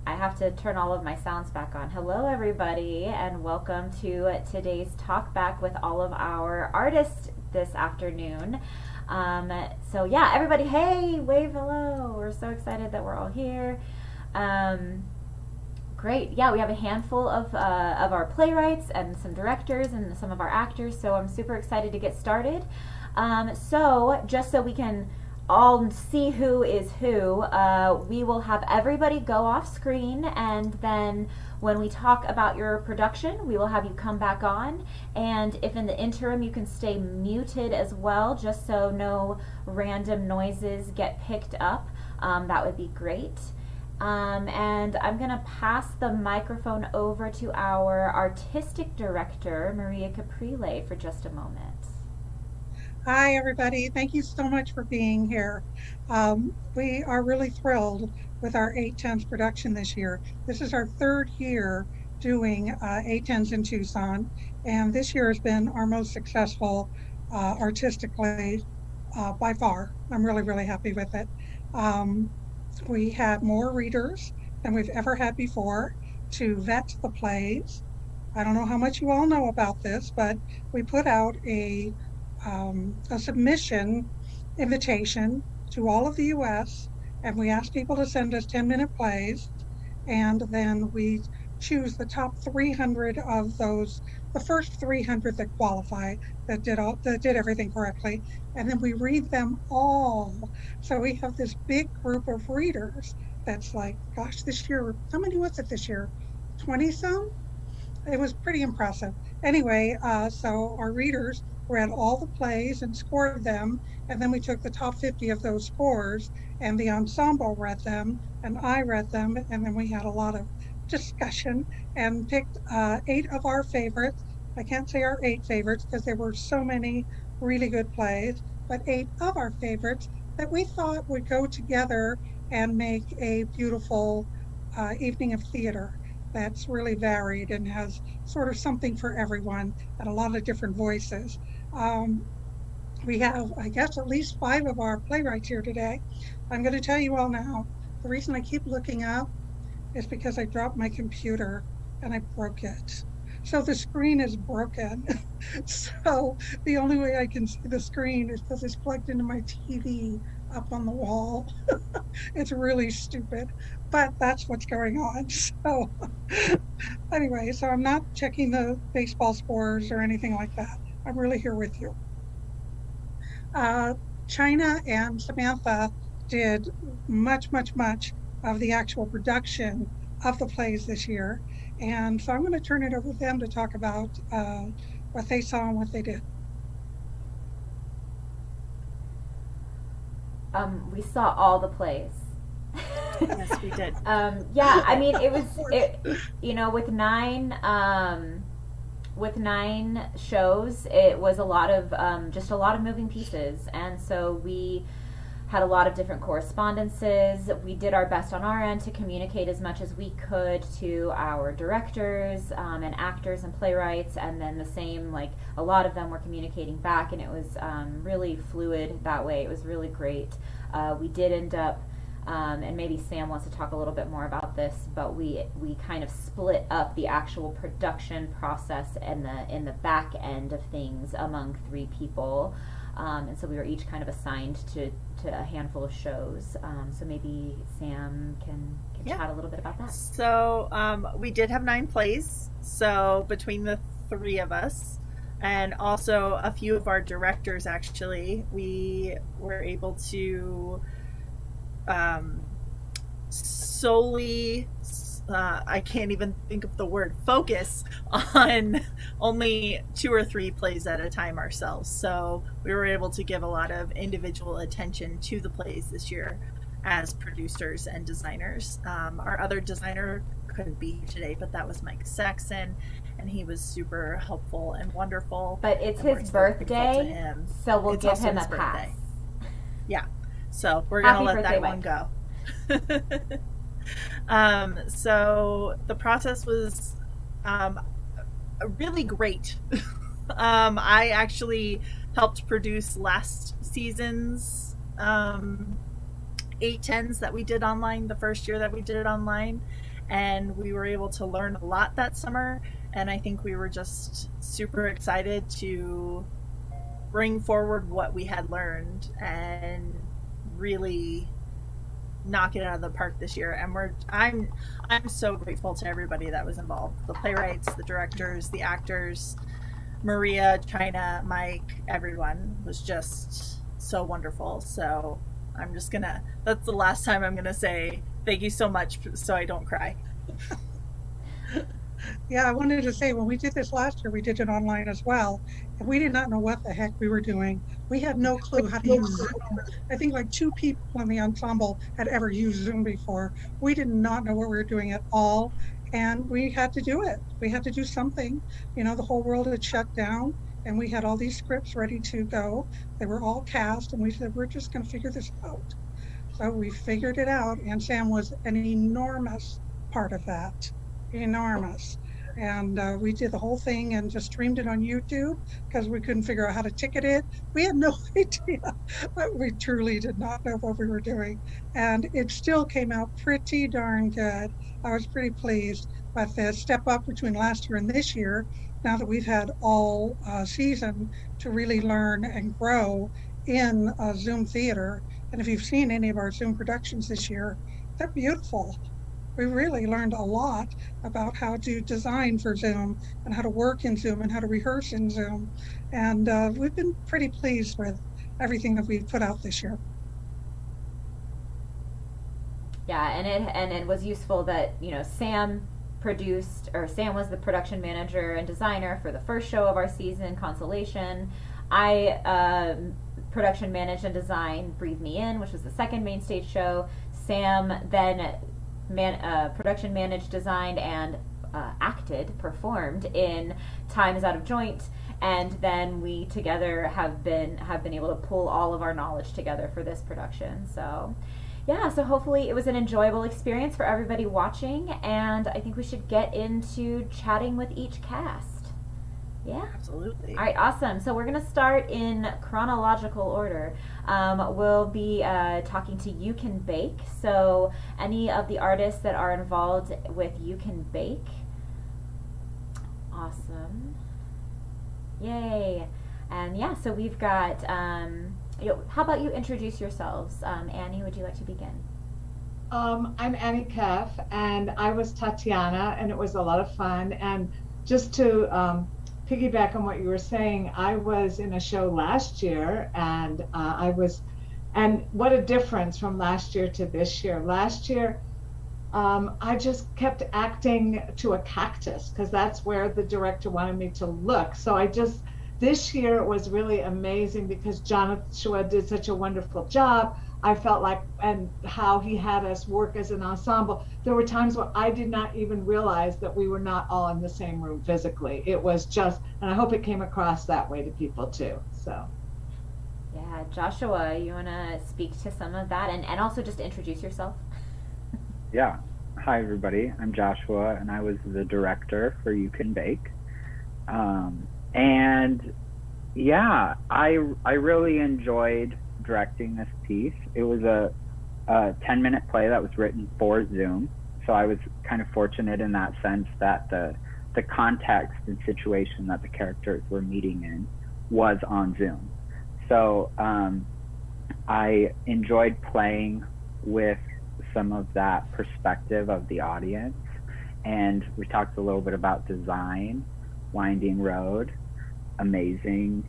I have to turn all of my sounds back on. Hello, everybody, and welcome to today's talk back with all of our artists this afternoon. Yeah, everybody, hey, wave hello. We're so excited that we're all here. Um, Great. Yeah, we have a handful of our playwrights and some directors and some of our actors, so I'm super excited to get started. Just so we can all see who is who, we will have everybody go off screen, and then when we talk about your production, we will have you come back on. And if in the interim you can stay muted as well, just so no random noises get picked up, that would be great. And I'm going to pass the microphone over to our artistic director, Maria Caprile, for just a moment. Hi, everybody. Thank you so much for being here. We are really thrilled with our 810s production this year. This is our third year doing 810s in Tucson, and this year has been our most successful artistically by far. I'm really, really happy with it. Um, we had more readers than we've ever had before to vet the plays. I don't know how much you all know about this, but we put out a submission invitation to all of the US, and we asked people to send us 10-minute plays, and then we choose the top 300 of those, the first 300 that qualify, that did everything correctly, and then we read them all. So we have this big group of readers that's like, gosh, this year, how many was it this year? 20 some? It was pretty impressive. Anyway, so our readers read all the plays and scored them, and then we took the top 50 of those scores, and the ensemble read them, and I read them, and then we had a lot of discussion and picked 8 of our favorites. I can't say our 8 favorites because there were so many really good plays, but 8 of our favorites that we thought would go together and make a beautiful evening of theater that's really varied and has sort of something for everyone and a lot of different voices. Um, we have, I guess, at least 5 of our playwrights here today. I'm going to tell you all now. The reason I keep looking up is because I dropped my computer and I broke it. So the screen is broken. So the only way I can see the screen is because it's plugged into my TV up on the wall. It's really stupid, but that's what's going on. So anyway, so I'm not checking the baseball scores or anything like that. I'm really here with you. Uh, China and Samantha did much, much, much of the actual production of the plays this year. And so I'm going to turn it over to them to talk about what they saw and what they did. We saw all the plays. Yes, we did. Yeah, I mean, it was Of course. it. With 9 shows, it was a lot of just a lot of moving pieces, and so we had a lot of different correspondences. We did our best on our end to communicate as much as we could to our directors and actors and playwrights, and then the same, like, a lot of them were communicating back, and it was really fluid that way. It was really great. We did end up, and maybe Sam wants to talk a little bit more about this, but we kind of split up the actual production process and in the back end of things among 3 people. And so we were each kind of assigned to a handful of shows. So maybe Sam can Yeah. chat a little bit about that. So we did have 9 plays. So between the 3 of us, and also a few of our directors, actually, we were able to um, solely, I can't even think of the word, focus on only 2 or 3 plays at a time ourselves. So we were able to give a lot of individual attention to the plays this year as producers and designers. Our other designer couldn't be here today, but that was Mike Saxon, and he was super helpful and wonderful. But it's And we're his so grateful to birthday, him. so we'll It's give also him a his pass. birthday. Yeah. So we're going to Happy let birthday, that one Mike. go. So the process was really great. I actually helped produce last season's 810s that we did online, the first year that we did it online. and we were able to learn a lot that summer. And I think we were just super excited to bring forward what we had learned and really knock it out of the park this year. And I'm so grateful to everybody that was involved, the playwrights, the directors, the actors, Maria, China, Mike, everyone was just so wonderful. So that's the last time I'm gonna say thank you so much so I don't cry. Yeah, I wanted to say when we did this last year, we did it online as well, and we did not know what the heck we were doing. We had no clue how to use Zoom. I think like 2 people in the ensemble had ever used Zoom before. We did not know what we were doing at all, and we had to do it. We had to do something. The whole world had shut down, and we had all these scripts ready to go. They were all cast, and we said, we're just going to figure this out. So we figured it out, and Sam was an enormous part of that. Enormous. And we did the whole thing and just streamed it on YouTube because we couldn't figure out how to ticket it. We had no idea, but we truly did not know what we were doing. And it still came out pretty darn good. I was pretty pleased. But the step up between last year and this year, now that we've had all season to really learn and grow in Zoom theater, and if you've seen any of our Zoom productions this year, they're beautiful. We really learned a lot about how to design for Zoom and how to work in Zoom and how to rehearse in Zoom. And we've been pretty pleased with everything that we've put out this year. Yeah, and it was useful that Sam was the production manager and designer for the first show of our season, Consolation. I production managed and designed Breathe Me In, which was the second main stage show. Sam then production managed, designed, and performed in Time Is Out of Joint, and then we together have been able to pull all of our knowledge together for this production. So yeah, so hopefully it was an enjoyable experience for everybody watching, and I think we should get into chatting with each cast. Yeah. Absolutely. All right, awesome. So we're going to start in chronological order. We'll be talking to You Can Bake. So any of the artists that are involved with You Can Bake. Awesome. Yay. And yeah, so we've got, how about you introduce yourselves? Annie, would you like to begin? I'm Annie Keff, and I was Tatiana, and it was a lot of fun. And just to piggyback on what you were saying, I was in a show last year, and and what a difference from last year to this year. Last year, I just kept acting to a cactus because that's where the director wanted me to look. So this year it was really amazing because Joshua did such a wonderful job. I felt like, and how he had us work as an ensemble. There were times where I did not even realize that we were not all in the same room physically. It was just, and I hope it came across that way to people too. So. Yeah, Joshua, you want to speak to some of that and also just introduce yourself? Yeah. Hi, everybody. I'm Joshua, and I was the director for You Can Bake. And yeah, I really enjoyed directing this piece. It was a 10-minute play that was written for Zoom, so I was kind of fortunate in that sense that the context and situation that the characters were meeting in was on Zoom. So I enjoyed playing with some of that perspective of the audience, and we talked a little bit about design, Winding Road, amazing.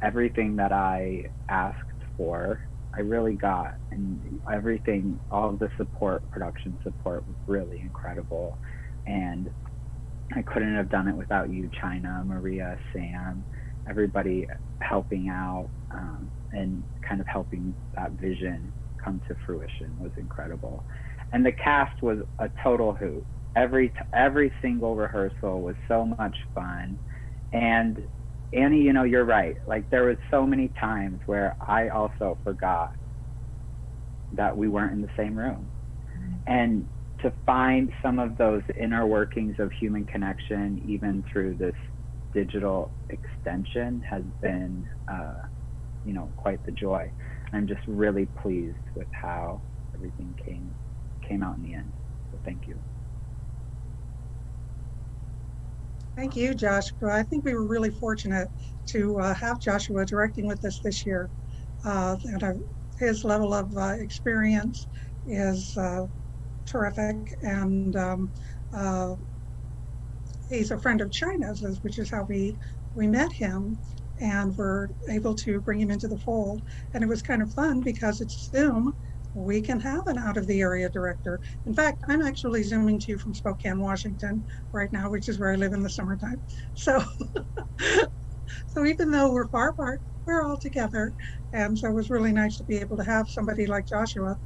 Everything that I asked for, I really got, and everything, all of the support, production support was really incredible, and I couldn't have done it without you, China, Maria, Sam, everybody helping out, and kind of helping that vision come to fruition was incredible. And the cast was a total hoot. Every single rehearsal was so much fun. And Annie, you're right. Like, there was so many times where I also forgot that we weren't in the same room. And to find some of those inner workings of human connection, even through this digital extension, has been, quite the joy. I'm just really pleased with how everything came out in the end. So thank you. Thank you, Joshua. I think we were really fortunate to have Joshua directing with us this year. His level of experience is terrific, and uh, he's a friend of China's, which is how we met him, and were able to bring him into the fold. And it was kind of fun because it's Zoom. We can have an out of the area director. In fact, I'm actually Zooming to you from Spokane, Washington right now, which is where I live in the summertime. So, so even though we're far apart, we're all together. And so it was really nice to be able to have somebody like Joshua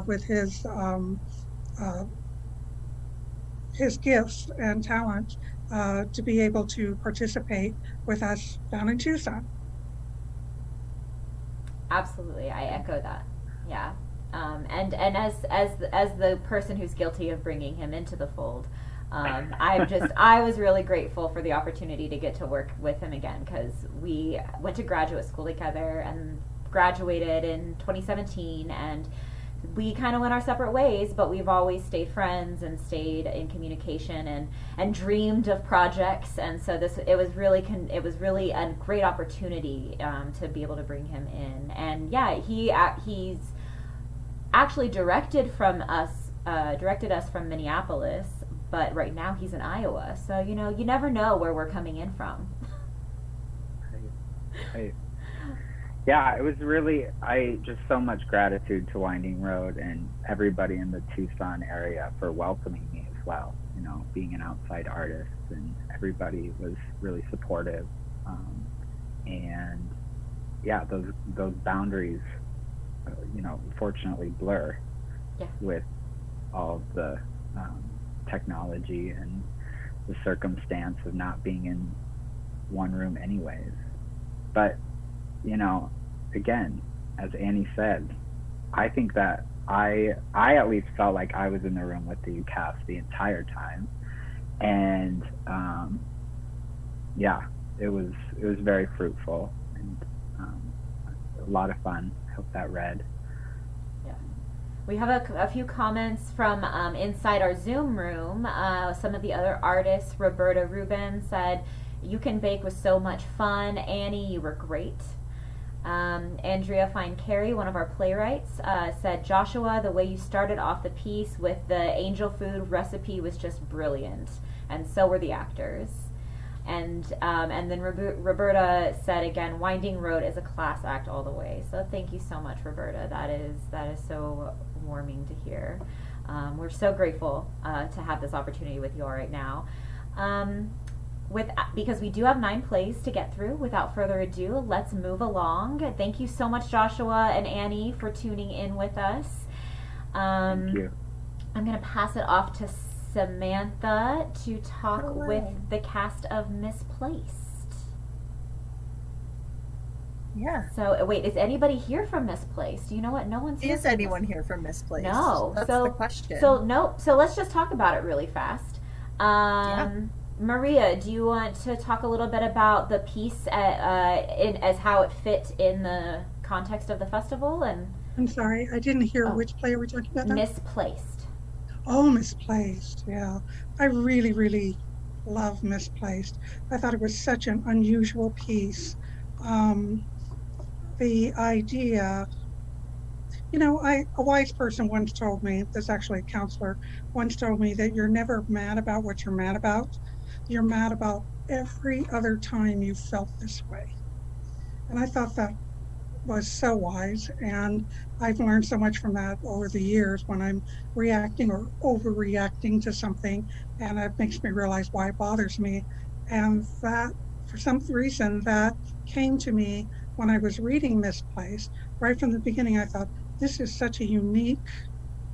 with his gifts and talent to be able to participate with us down in Tucson. Absolutely, I echo that. Yeah. And as the person who's guilty of bringing him into the fold, I was really grateful for the opportunity to get to work with him again, because we went to graduate school together and graduated in 2017, and we kind of went our separate ways, but we've always stayed friends and stayed in communication and dreamed of projects. And so it was really a great opportunity to be able to bring him in. And yeah, he's actually directed us from Minneapolis, but right now he's in Iowa. So you never know where we're coming in from. Right. Yeah, it was really, just so much gratitude to Winding Road and everybody in the Tucson area for welcoming me as well. Being an outside artist, and everybody was really supportive. And yeah, those boundaries, fortunately blur with all of the technology and the circumstance of not being in one room anyways. But again, as Annie said, I think that I at least felt like I was in the room with the cast the entire time, and it was very fruitful and a lot of fun. I hope that read. Yeah, we have a few comments from inside our Zoom room. Some of the other artists. Roberta Rubin said, "You can bake with so much fun. Annie, you were great." Andrea Fine-Carey, one of our playwrights, said, "Joshua, the way you started off the piece with the angel food recipe was just brilliant, and so were the actors." And then Roberta said again, "Winding Road is a class act all the way." So thank you so much, Roberta. That is so warming to hear. We're so grateful to have this opportunity with you all right now. Because we do have 9 plays to get through, without further ado, let's move along. Thank you so much, Joshua and Annie, for tuning in with us. Thank you. I'm going to pass it off to Samantha to talk with the cast of Misplaced. Yeah. So wait, is anybody here from Misplaced? You know what? No one's here. Is anyone here from Misplaced? No. That's the question. So no. So let's just talk about it really fast. Maria, do you want to talk a little bit about the piece as how it fit in the context of the festival? And I'm sorry, I didn't hear which play we're talking about now? Misplaced. Oh, Misplaced, yeah. I really, really love Misplaced. I thought it was such an unusual piece. The idea, a wise person once told me, that's actually a counselor, once told me that you're never mad about what you're mad about. You're mad about every other time you felt this way. And I thought that was so wise, and I've learned so much from that over the years when I'm reacting or overreacting to something, and it makes me realize why it bothers me. And that, for some reason, that came to me when I was reading Misplaced. Right from the beginning, I thought, this is such a unique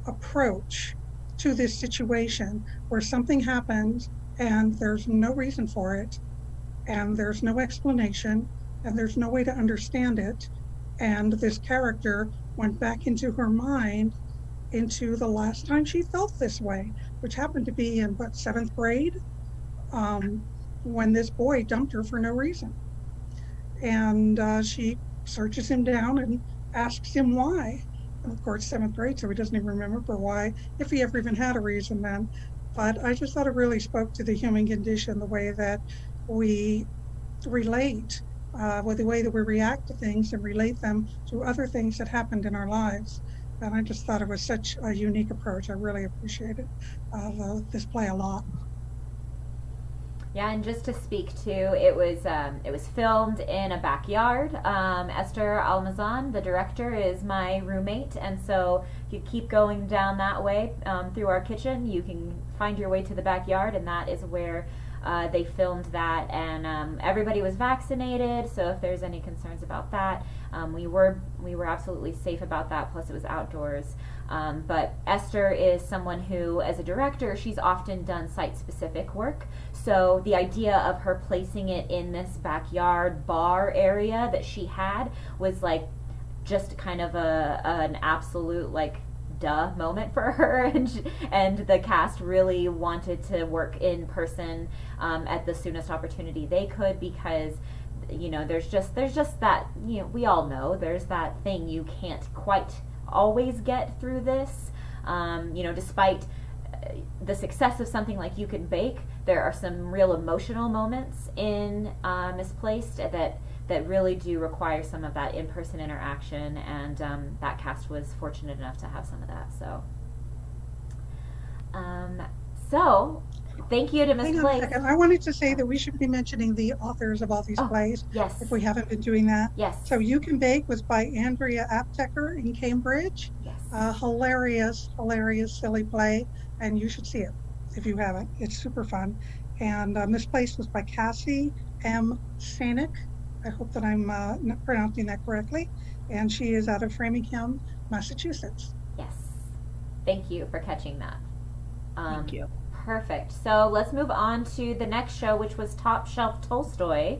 approach to this situation where something happens and there's no reason for it, and there's no explanation, and there's no way to understand it. And this character went back into her mind into the last time she felt this way, which happened to be in 7th grade, when this boy dumped her for no reason. And she searches him down and asks him why. And of course, 7th grade, so he doesn't even remember why, if he ever even had a reason then. but I just thought it really spoke to the human condition, the way that we relate, with the way that we react to things and relate them to other things that happened in our lives. And I just thought it was such a unique approach. I really appreciated this play a lot. Yeah, and just to speak to, it was filmed in a backyard. Esther Almazan, the director, is my roommate, and so if you keep going down that way through our kitchen, you can find your way to the backyard, and that is where they filmed that. And everybody was vaccinated, so if there's any concerns about that, we were absolutely safe about that. Plus, it was outdoors. But Esther is someone who, as a director, she's often done site-specific work. So the idea of her placing it in this backyard bar area that she had was like just kind of an absolute like duh moment for her, and the cast really wanted to work in person at the soonest opportunity they could, because there's just that, we all know there's that thing you can't quite always get through this. Despite the success of something like You Can Bake, there are some real emotional moments in Misplaced that really do require some of that in-person interaction, and that cast was fortunate enough to have some of that. So thank you to Hang on a Misplaced. second. I wanted to say that we should be mentioning the authors of all these plays, Yes. if we haven't been doing that. Yes. So You Can Bake was by Andrea Apteker in Cambridge. Yes. Hilarious, silly play, and you should see it if you haven't. It's super fun. And Misplaced was by Cassie M. Sanic. I hope that I'm not pronouncing that correctly. And she is out of Framingham, Massachusetts. Yes. Thank you for catching that. Thank you. Perfect. So let's move on to the next show, which was Top Shelf Tolstoy.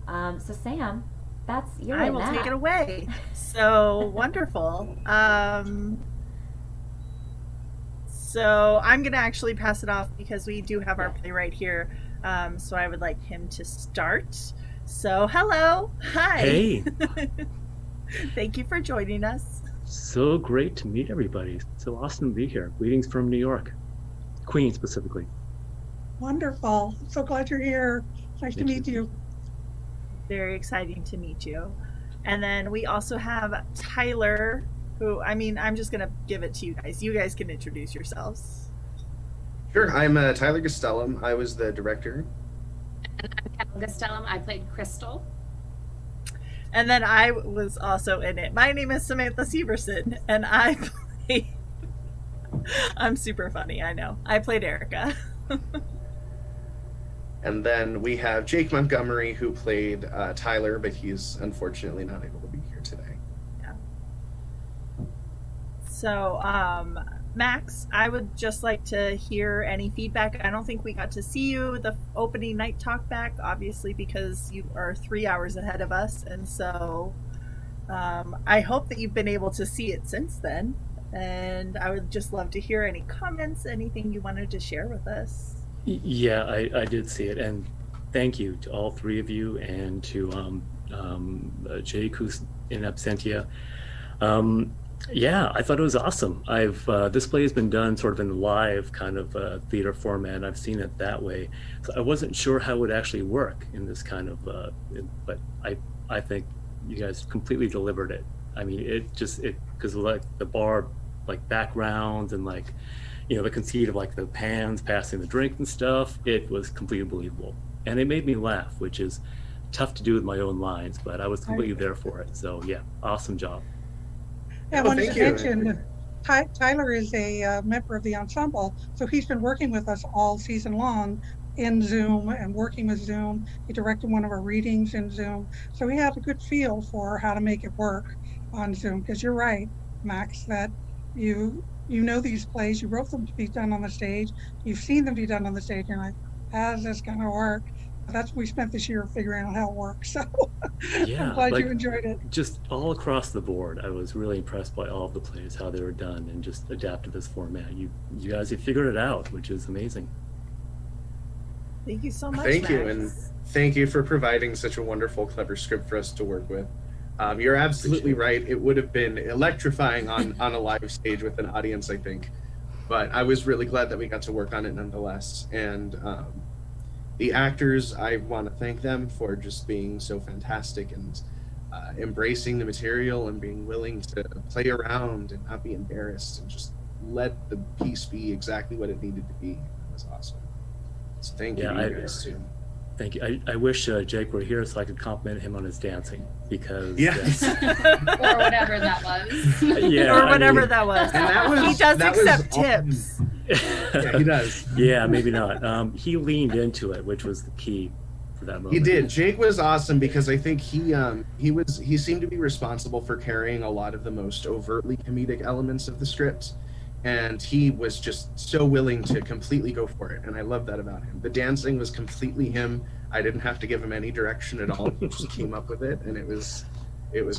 So Sam, you're I in will that. take it away. So wonderful. So I'm going to actually pass it off because we do have our playwright here. So I would like him to start. So hello. Hi. Hey. Thank you for joining us. So great to meet everybody. So awesome to be here. Greetings from New York, Queens specifically. Wonderful. I'm so glad you're here. Nice to meet you. Very exciting to meet you. And then we also have Tyler, who, I'm just going to give it to you guys. You guys can introduce yourselves. Sure. I'm Tyler Gustellum. I was the director. And I'm Kendall Gustellum. I played Crystal. And then I was also in it. My name is Samantha Severson, and I played... I'm super funny, I know. I played Erica. And then we have Jake Montgomery, who played Tyler, but he's unfortunately not able to be here today. Yeah. So, Max, I would just like to hear any feedback. I don't think we got to see you the opening night talk back, obviously, because you are 3 hours ahead of us. And so I hope that you've been able to see it since then. And I would just love to hear any comments, anything you wanted to share with us. Yeah, I did see it, and thank you to all three of you, and to Jake, who's in absentia. Yeah, I thought it was awesome. This play has been done sort of in live kind of theater format. I've seen it that way, so I wasn't sure how it would actually work in this kind of. But I think you guys completely delivered it. I mean, because like the bar, like backgrounds and like, the conceit of like the pans passing the drink and stuff, it was completely believable. And it made me laugh, which is tough to do with my own lines, but I was completely there for it. So yeah, awesome job. Yeah, I Well, wanted thank to you. mention Tyler is a member of the ensemble, so he's been working with us all season long in Zoom and working with Zoom. He directed one of our readings in Zoom, so he had a good feel for how to make it work on Zoom. Because you're right, Max, that you know these plays, you wrote them to be done on the stage, you've seen them be done on the stage, and like, how's this gonna work? That's what we spent this year figuring out how it works. So Yeah, I'm glad like, you enjoyed it. just all across the board, I was really impressed by all of the plays, how they were done, and just adapted this format. You guys have figured it out, which is amazing. Thank you so much. Thank you, Max. and thank you for providing such a wonderful, clever script for us to work with. You're absolutely right. It would have been electrifying on a live stage with an audience, I think. but I was really glad that we got to work on it nonetheless. And the actors, I want to thank them for just being so fantastic and embracing the material and being willing to play around and not be embarrassed and just let the piece be exactly what it needed to be. It was awesome. So thank you to you guys too. Thank you. I wish Jake were here so I could compliment him on his dancing, because yes. Or whatever that was. Yeah, or whatever that was. And that was He does that accept was tips. Yeah, he does. Yeah, maybe not. He leaned into it, which was the key for that moment. He did. Jake was awesome because I think he seemed to be responsible for carrying a lot of the most overtly comedic elements of the script. And he was just so willing to completely go for it. And I love that about him. The dancing was completely him. I didn't have to give him any direction at all. He just came up with it, and it was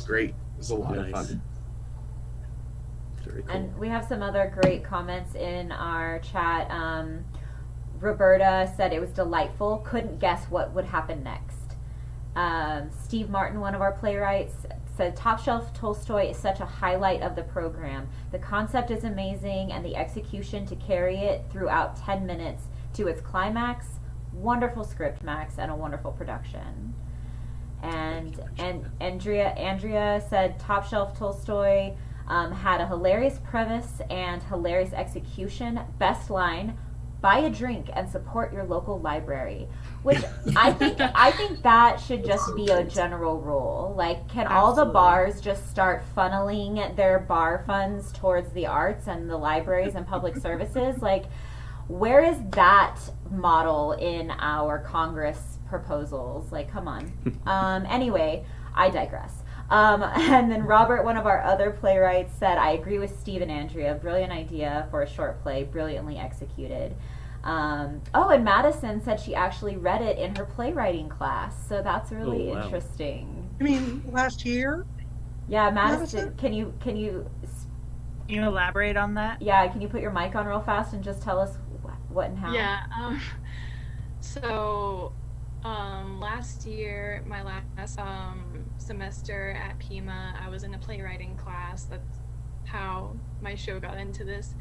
great. It was a lot of fun. Very cool. And we have some other great comments in our chat. Roberta said it was delightful. Couldn't guess what would happen next. Steve Martin, one of our playwrights, said Top Shelf Tolstoy is such a highlight of the program. The concept is amazing, and the execution to carry it throughout 10 minutes to its climax. Wonderful script, Max, and a wonderful production. And Andrea said Top Shelf Tolstoy had a hilarious premise and hilarious execution. Best line: buy a drink and support your local library. Which I think that should just be a general rule. Like, can all the bars just start funneling their bar funds towards the arts and the libraries and public services? Like, where is that model in our Congress proposals? Like, come on. Anyway, I digress. And then Robert, one of our other playwrights, said, I agree with Steve and Andrea. Brilliant idea for a short play, brilliantly executed. And Madison said she actually read it in her playwriting class. So that's really interesting. You mean last year? Yeah, Madison, can you Can you elaborate on that? Yeah, can you put your mic on real fast and just tell us what and how? Yeah. Last year, my last semester at Pima, I was in a playwriting class. That's how my show got into this.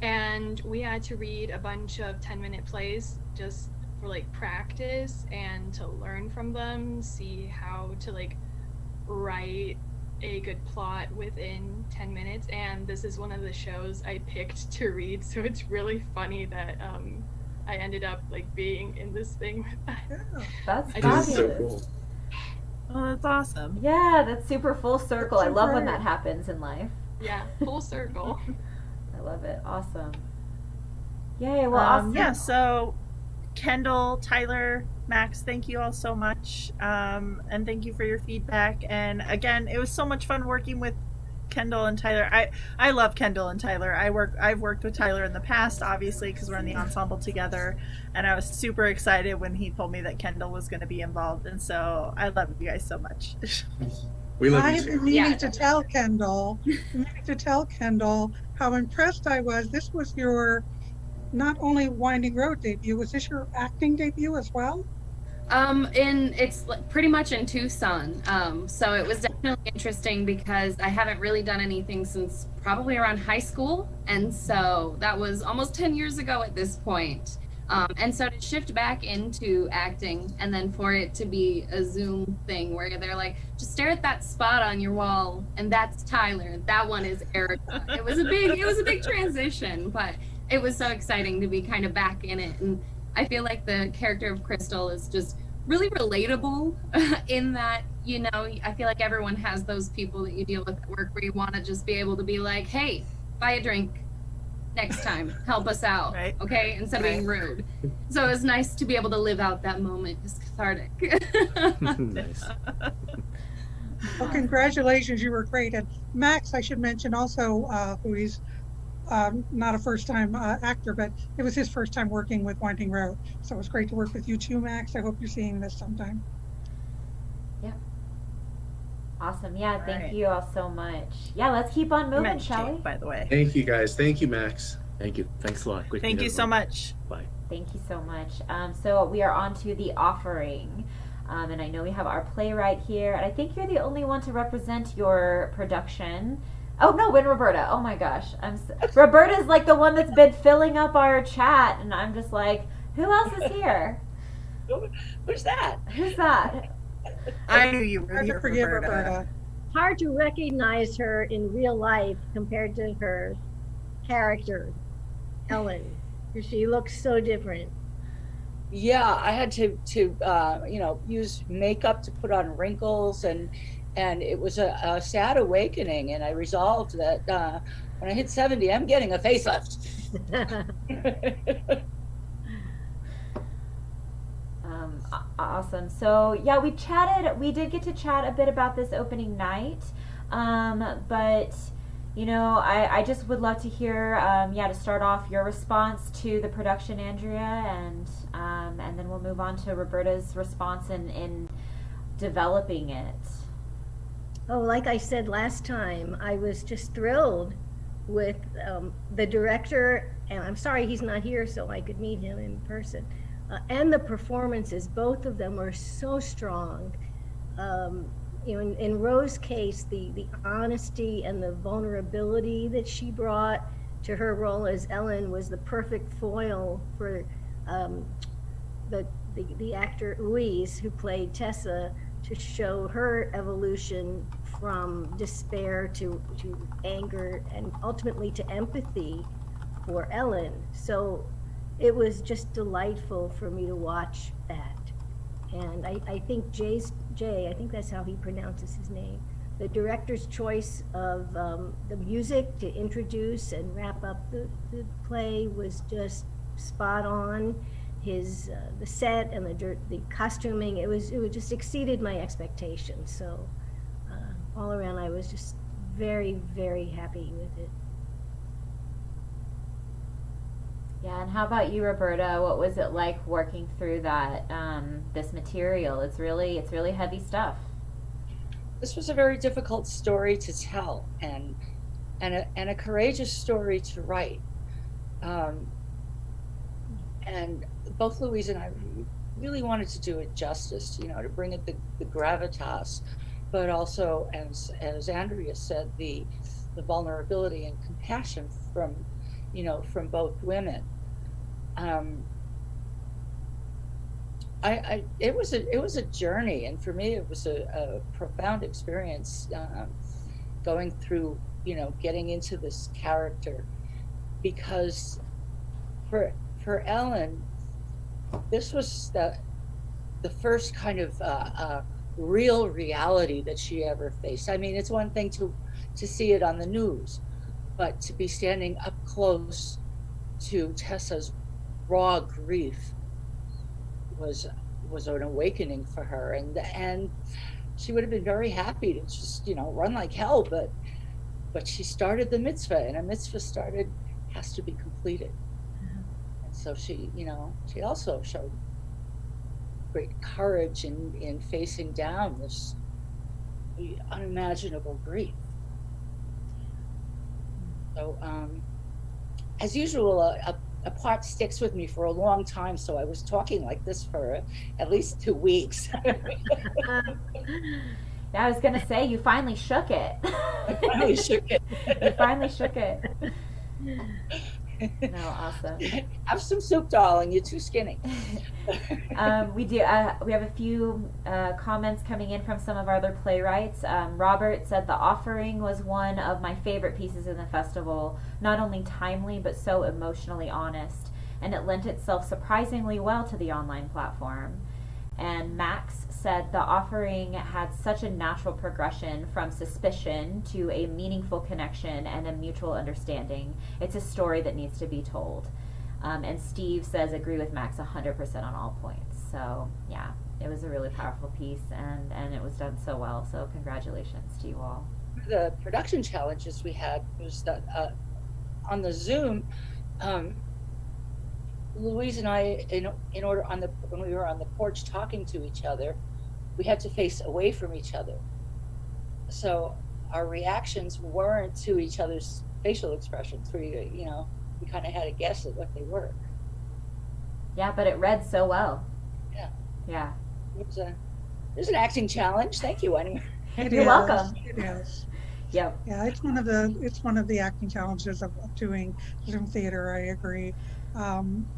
And we had to read a bunch of 10-minute plays just for like practice and to learn from them, see how to like write a good plot within 10 minutes. And this is one of the shows I picked to read, so it's really funny that I ended up like being in this thing with that. Yeah, that's fabulous. So cool. Oh, that's awesome. Yeah, that's super full circle. I love when that happens in life. Yeah, full circle. I love it. Awesome. Yay. Well, awesome. Yeah, so Kendall, Tyler, Max, thank you all so much. And thank you for your feedback. And again, it was so much fun working with Kendall and Tyler. I love Kendall and Tyler. I've worked with Tyler in the past, obviously, because we're in the ensemble together. And I was super excited when he told me that Kendall was going to be involved. And so I love you guys so much. We love you I've too. been meaning to tell Kendall how impressed I was. This was your not only Winding Road debut, was this your acting debut as well? It's pretty much in Tucson. So it was definitely interesting because I haven't really done anything since probably around high school. And so that was almost 10 years ago at this point. And so to shift back into acting and then for it to be a Zoom thing where they're like, just stare at that spot on your wall and that's Tyler. That one is Erica. It was a big transition, but it was so exciting to be kind of back in it. And I feel like the character of Crystal is just really relatable in that, you know, I feel like everyone has those people that you deal with at work where you want to just be able to be like, hey, buy a drink next time, help us out, right. Okay? Instead of being rude. So it was nice to be able to live out that moment. It's cathartic. Nice. Well, congratulations, you were great. And Max, I should mention also, who is not a first-time actor, but it was his first time working with Winding Road. So it was great to work with you too, Max. I hope you're seeing this sometime. Yeah. Awesome. Yeah, thank right. you all so much. Yeah, let's keep on moving, shall we? By the way. Thank you guys. Thank you, Max. Thank you. Thanks a lot. Great to Thank meet you so everyone. much. Bye. Thank you so much. So we are on to the offering. And I know we have our playwright here. And I think you're the only one to represent your production. Oh no, when Roberta. Oh my gosh, Roberta's like the one that's been filling up our chat, and I'm just like, who else is here? Who's that? Who's that? I knew you were Hard to here, forget Roberta. Roberta. Hard to recognize her in real life compared to her character, Ellen, because she looks so different. Yeah, I had to use makeup to put on wrinkles, and it was a sad awakening. And I resolved that when I hit 70, I'm getting a facelift. Awesome. So yeah, we did get to chat a bit about this opening night, but I just would love to hear, to start off your response to the production, Andrea, and then we'll move on to Roberta's response in developing it. Oh, like I said last time, I was just thrilled with the director, and I'm sorry he's not here so I could meet him in person. And the performances, both of them were so strong. In Rose's case, the honesty and the vulnerability that she brought to her role as Ellen was the perfect foil for the actor Louise, who played Tessa, to show her evolution from despair to anger and ultimately to empathy for Ellen. So it was just delightful for me to watch that. And I think Jay, I think that's how he pronounces his name, the director's choice of the music to introduce and wrap up the play was just spot on. His the set and the costuming, it just exceeded my expectations. So all around, I was just very, very happy with it. Yeah, and how about you, Roberta? What was it like working through that this material? It's really heavy stuff. This was a very difficult story to tell, and a courageous story to write. And both Louise and I really wanted to do it justice, to bring it the gravitas, but also, as Andrea said, the vulnerability and compassion from both women. It was a journey, and for me it was a profound experience, going through, getting into this character, because for Ellen, this was the first kind of real reality that she ever faced. I mean, it's one thing to see it on the news, but to be standing up close to Tessa's raw grief was an awakening for her, and she would have been very happy to just run like hell, but she started the mitzvah, and a mitzvah has to be completed. And so she also showed great courage in facing down this unimaginable grief. So as usual, a part sticks with me for a long time, so I was talking like this for at least 2 weeks. Yeah, I was gonna say, you finally shook it. I finally shook it. You finally shook it. No, awesome. Have some soup, darling. You're too skinny. We have a few comments coming in from some of our other playwrights. Robert said The Offering was one of my favorite pieces in the festival, not only timely but so emotionally honest, and it lent itself surprisingly well to the online platform. And Max said The Offering had such a natural progression from suspicion to a meaningful connection and a mutual understanding. It's a story that needs to be told. And Steve says, agree with Max 100% on all points. So yeah, it was a really powerful piece, and it was done so well. So congratulations to you all. The production challenges we had was that on the Zoom, Louise and I, in order when we were on the porch talking to each other, we had to face away from each other. So our reactions weren't to each other's facial expressions. We kind of had to guess at what they were. Yeah, but it read so well. Yeah. Yeah. There's an acting challenge. Thank you, anyway. You're welcome. It is. Yep. Yeah, it's one of the acting challenges of doing Zoom theater. I agree. Um,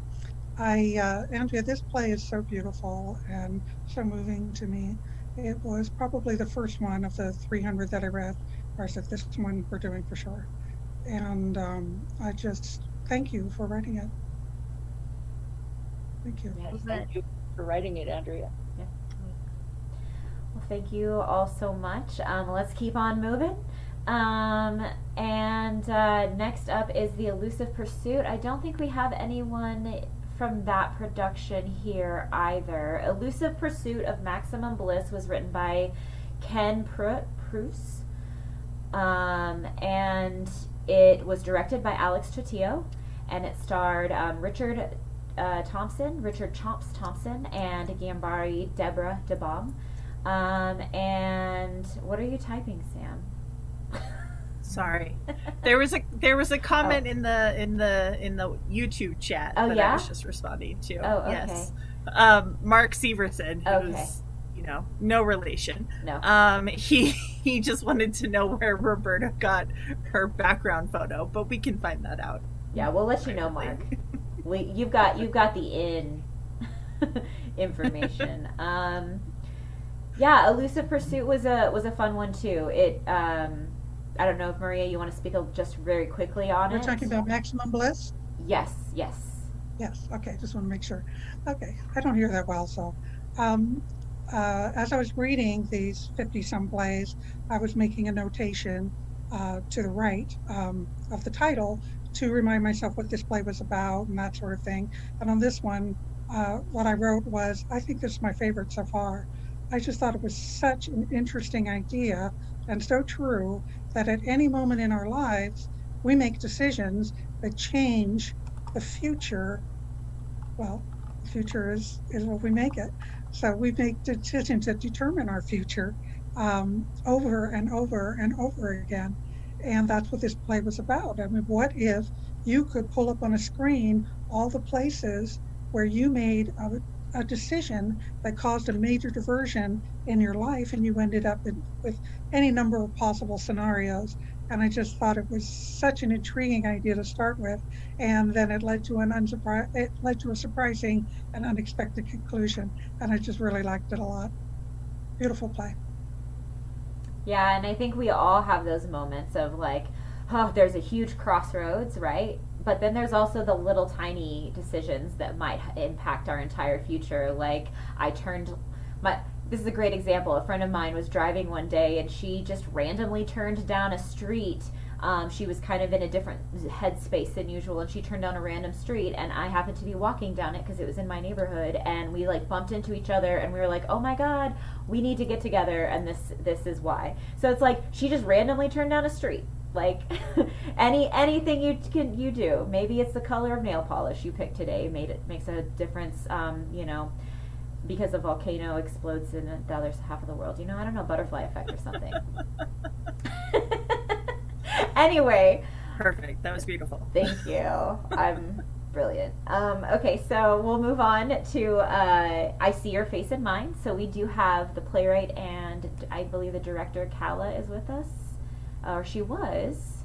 Andrea, this play is so beautiful and so moving to me. It was probably the first one of the 300 that I read, where I said, this one we're doing for sure. And I just thank you for writing it. Thank you. Yes, thank you for writing it, Andrea. Yeah. Well, thank you all so much. Let's keep on moving. And next up is The Elusive Pursuit. I don't think we have anyone from that production here either. Elusive Pursuit of Maximum Bliss was written by Ken Pruce. And it was directed by Alex Trujillo, and it starred Richard Chomps Thompson, and Gambari Deborah DeBom. And what are you typing, Sam? Sorry, there was a comment in the YouTube chat that I was just responding to. Oh, okay. Yes, Mark Severson, who's no relation. No. He just wanted to know where Roberta got her background photo, but we can find that out. Yeah, we'll let you know, Mark. You've got the information. Yeah, Elusive Pursuit was a fun one too. It I don't know if Maria, you want to speak just very quickly on it. We're talking about Maximum Bliss? Yes. Yes, okay, just want to make sure. Okay, I don't hear that well, so. As I was reading these 50-some plays, I was making a notation to the right of the title to remind myself what this play was about and that sort of thing. And on this one, what I wrote was, I think this is my favorite so far. I just thought it was such an interesting idea and so true that at any moment in our lives, we make decisions that change the future. Well, the future is what we make it. So we make decisions that determine our future over and over and over again. And that's what this play was about. I mean, what if you could pull up on a screen all the places where you made a decision that caused a major diversion in your life, and you ended up with any number of possible scenarios. And I just thought it was such an intriguing idea to start with, and then it led to a surprising and unexpected conclusion, and I just really liked it a lot. Beautiful play. Yeah, and I think we all have those moments of like, oh, there's a huge crossroads, right? But then there's also the little tiny decisions that might impact our entire future. Like this is a great example. A friend of mine was driving one day and she just randomly turned down a street. She was kind of in a different headspace than usual, and she turned down a random street, and I happened to be walking down it because it was in my neighborhood, and we like bumped into each other, and we were like, oh my god, we need to get together, and this is why. So it's like she just randomly turned down a street. Like anything you do. Maybe it's the color of nail polish you picked today makes a difference. Because a volcano explodes in the other half of the world. I don't know, butterfly effect or something. Anyway. Perfect. That was beautiful. Thank you. I'm brilliant. Okay, so we'll move on to I See Your Face in Mine. So we do have the playwright and I believe the director, Kala, is with us. Or she was.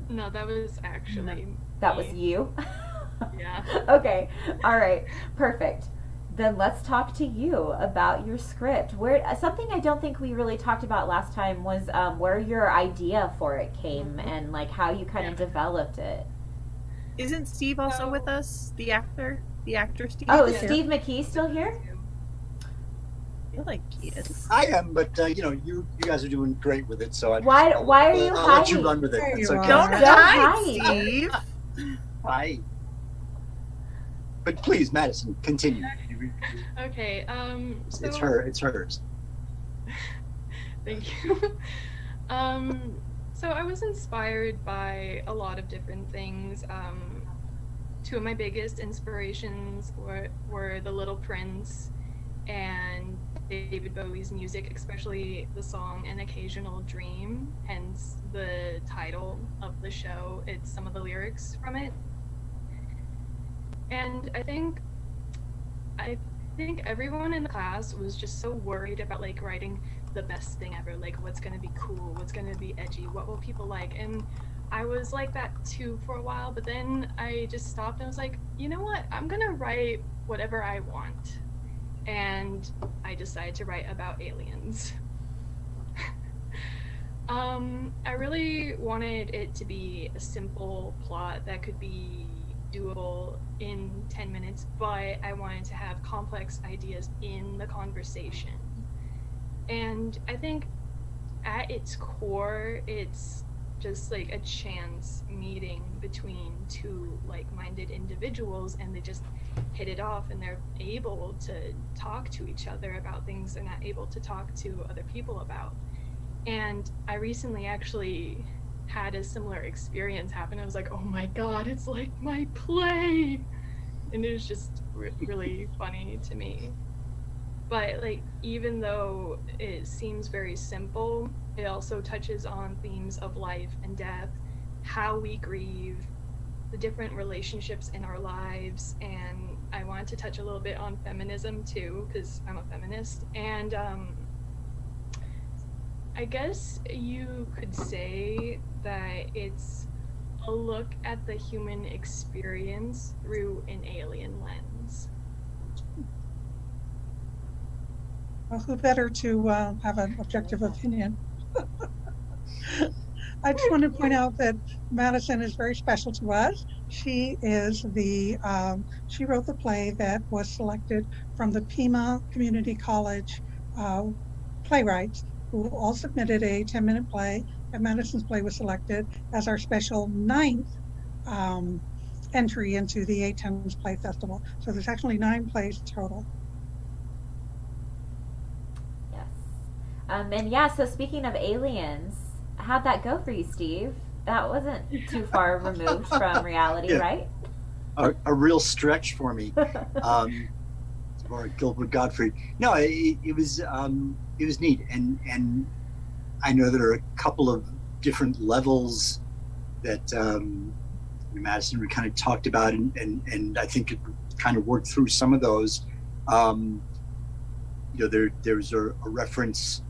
No, that was actually That was you? Yeah. Okay. All right. Perfect. Then let's talk to you about your script. Something I don't think we really talked about last time was where your idea for it came and like how you kind of developed it. Isn't Steve also with us? The actor Steve? Oh, is Steve McKee still here? I feel like he is. I am, but you guys are doing great with it. So why are you hiding? I'll let you run with it. It's okay. Don't hide, Steve. Hi. But please, Madison, continue. Okay. So It's hers. Thank you. So I was inspired by a lot of different things. Two of my biggest inspirations were The Little Prince and David Bowie's music, especially the song An Occasional Dream, hence the title of the show. It's some of the lyrics from it. And I think think everyone in the class was just so worried about like writing the best thing ever, like what's gonna be cool, what's gonna be edgy, what will people like. And I was like that too for a while, but then I just stopped and was like, you know what, I'm gonna write whatever I want. And I decided to write about aliens. I really wanted it to be a simple plot that could be doable in 10 minutes, but I wanted to have complex ideas in the conversation. And I think at its core, it's just like a chance meeting between two like-minded individuals, and they just hit it off and they're able to talk to each other about things they're not able to talk to other people about. And I recently actually had a similar experience happen. I was like, oh my God, it's like my play. And it was just really funny to me. But like, even though it seems very simple, it also touches on themes of life and death, how we grieve, the different relationships in our lives. And I wanted to touch a little bit on feminism too, because I'm a feminist. And I guess you could say that it's a look at the human experience through an alien lens. Well, who better to have an objective opinion? I just want to point out that Madison is very special to us. She is she wrote the play that was selected from the Pima Community College playwrights, who all submitted a 10-minute play, and Madison's play was selected as our special 9th entry into the 8 Tens Play Festival. So there's actually 9 plays total. Yes. And yeah, so speaking of aliens, how'd that go for you, Steve? That wasn't too far removed from reality, right? A real stretch for me. Or Gilbert Gottfried. No, it was neat, and I know there are a couple of different levels that Madison kind of talked about, and I think it kind of worked through some of those. There's a reference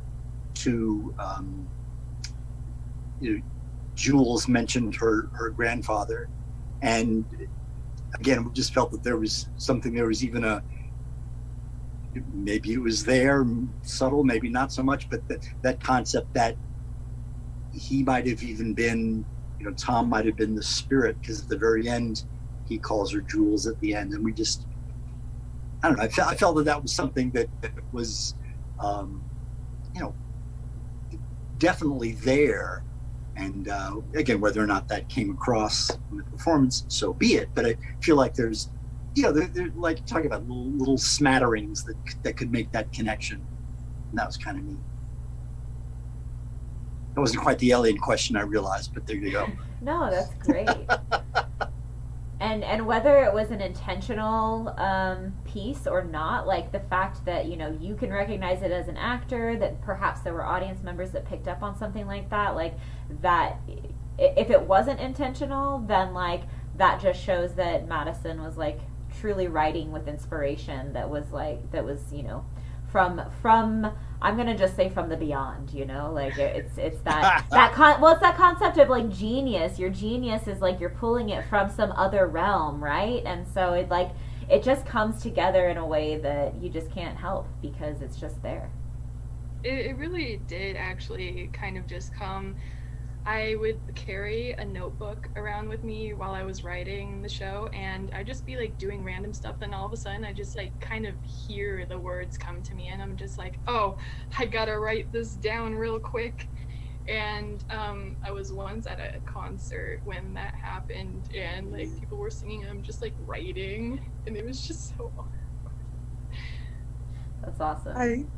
to Jules mentioned her grandfather, and again, we just felt that there was even maybe it was there, subtle, maybe not so much, but that concept that he might have even been, Tom might have been the spirit, because at the very end, he calls her Jules at the end. And we just, I don't know, I felt that was something that was, definitely there. And again, whether or not that came across in the performance, so be it. But I feel like there's, they're like talking about little smatterings that could make that connection. And that was kind of neat. That wasn't quite the alien question, I realized, but there you go. No, that's great. And whether it was an intentional piece or not, like the fact that, you can recognize it as an actor, that perhaps there were audience members that picked up on something like that, if it wasn't intentional, then that just shows that Madison was truly writing with inspiration that was from I'm gonna just say from the beyond, it's that concept of genius. Your genius is you're pulling it from some other realm, right? And so it just comes together in a way that you just can't help because it's just there. It really did actually kind of just come. I would carry a notebook around with me while I was writing the show, and I'd just be doing random stuff, and all of a sudden I just kind of hear the words come to me, and I'm just oh, I gotta write this down real quick. And I was once at a concert when that happened, and people were singing, and I'm just writing, and it was just so awesome. That's awesome.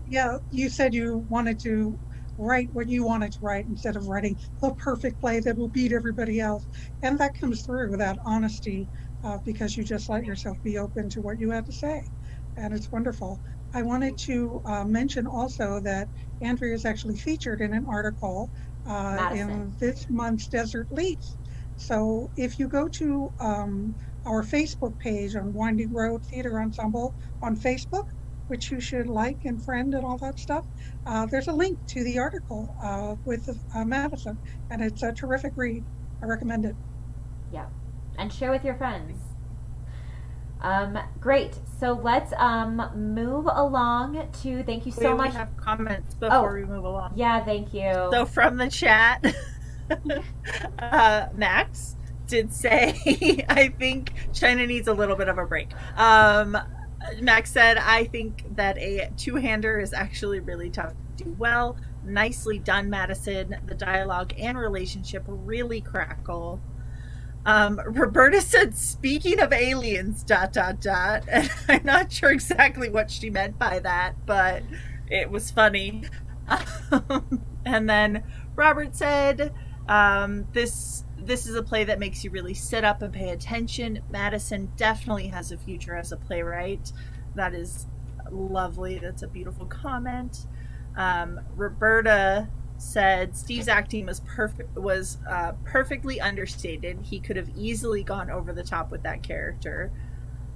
You said you wanted to write what you wanted to write instead of writing the perfect play that will beat everybody else, and that comes through with that honesty, because you just let yourself be open to what you had to say, and it's wonderful. I wanted to mention also that Andrea is actually featured in an article in this month's Desert Leads. So if you go to our Facebook page on Winding Road Theater Ensemble on Facebook, which you should like and friend and all that stuff. There's a link to the article with Madison, and it's a terrific read. I recommend it. Yeah, and share with your friends. Great. So let's move along to. Thank you so much. We have comments before we move along. Yeah, thank you. So from the chat, Max did say, I think China needs a little bit of a break. Max said, I think that a two-hander is actually really tough to do well. Nicely done, Madison. The dialogue and relationship really crackle. Roberta said, speaking of aliens, ... And I'm not sure exactly what she meant by that, but it was funny. And then Robert said, this is a play that makes you really sit up and pay attention. Madison definitely has a future as a playwright. That is lovely. That's a beautiful comment. Roberta said Steve's acting was perfectly understated. He could have easily gone over the top with that character.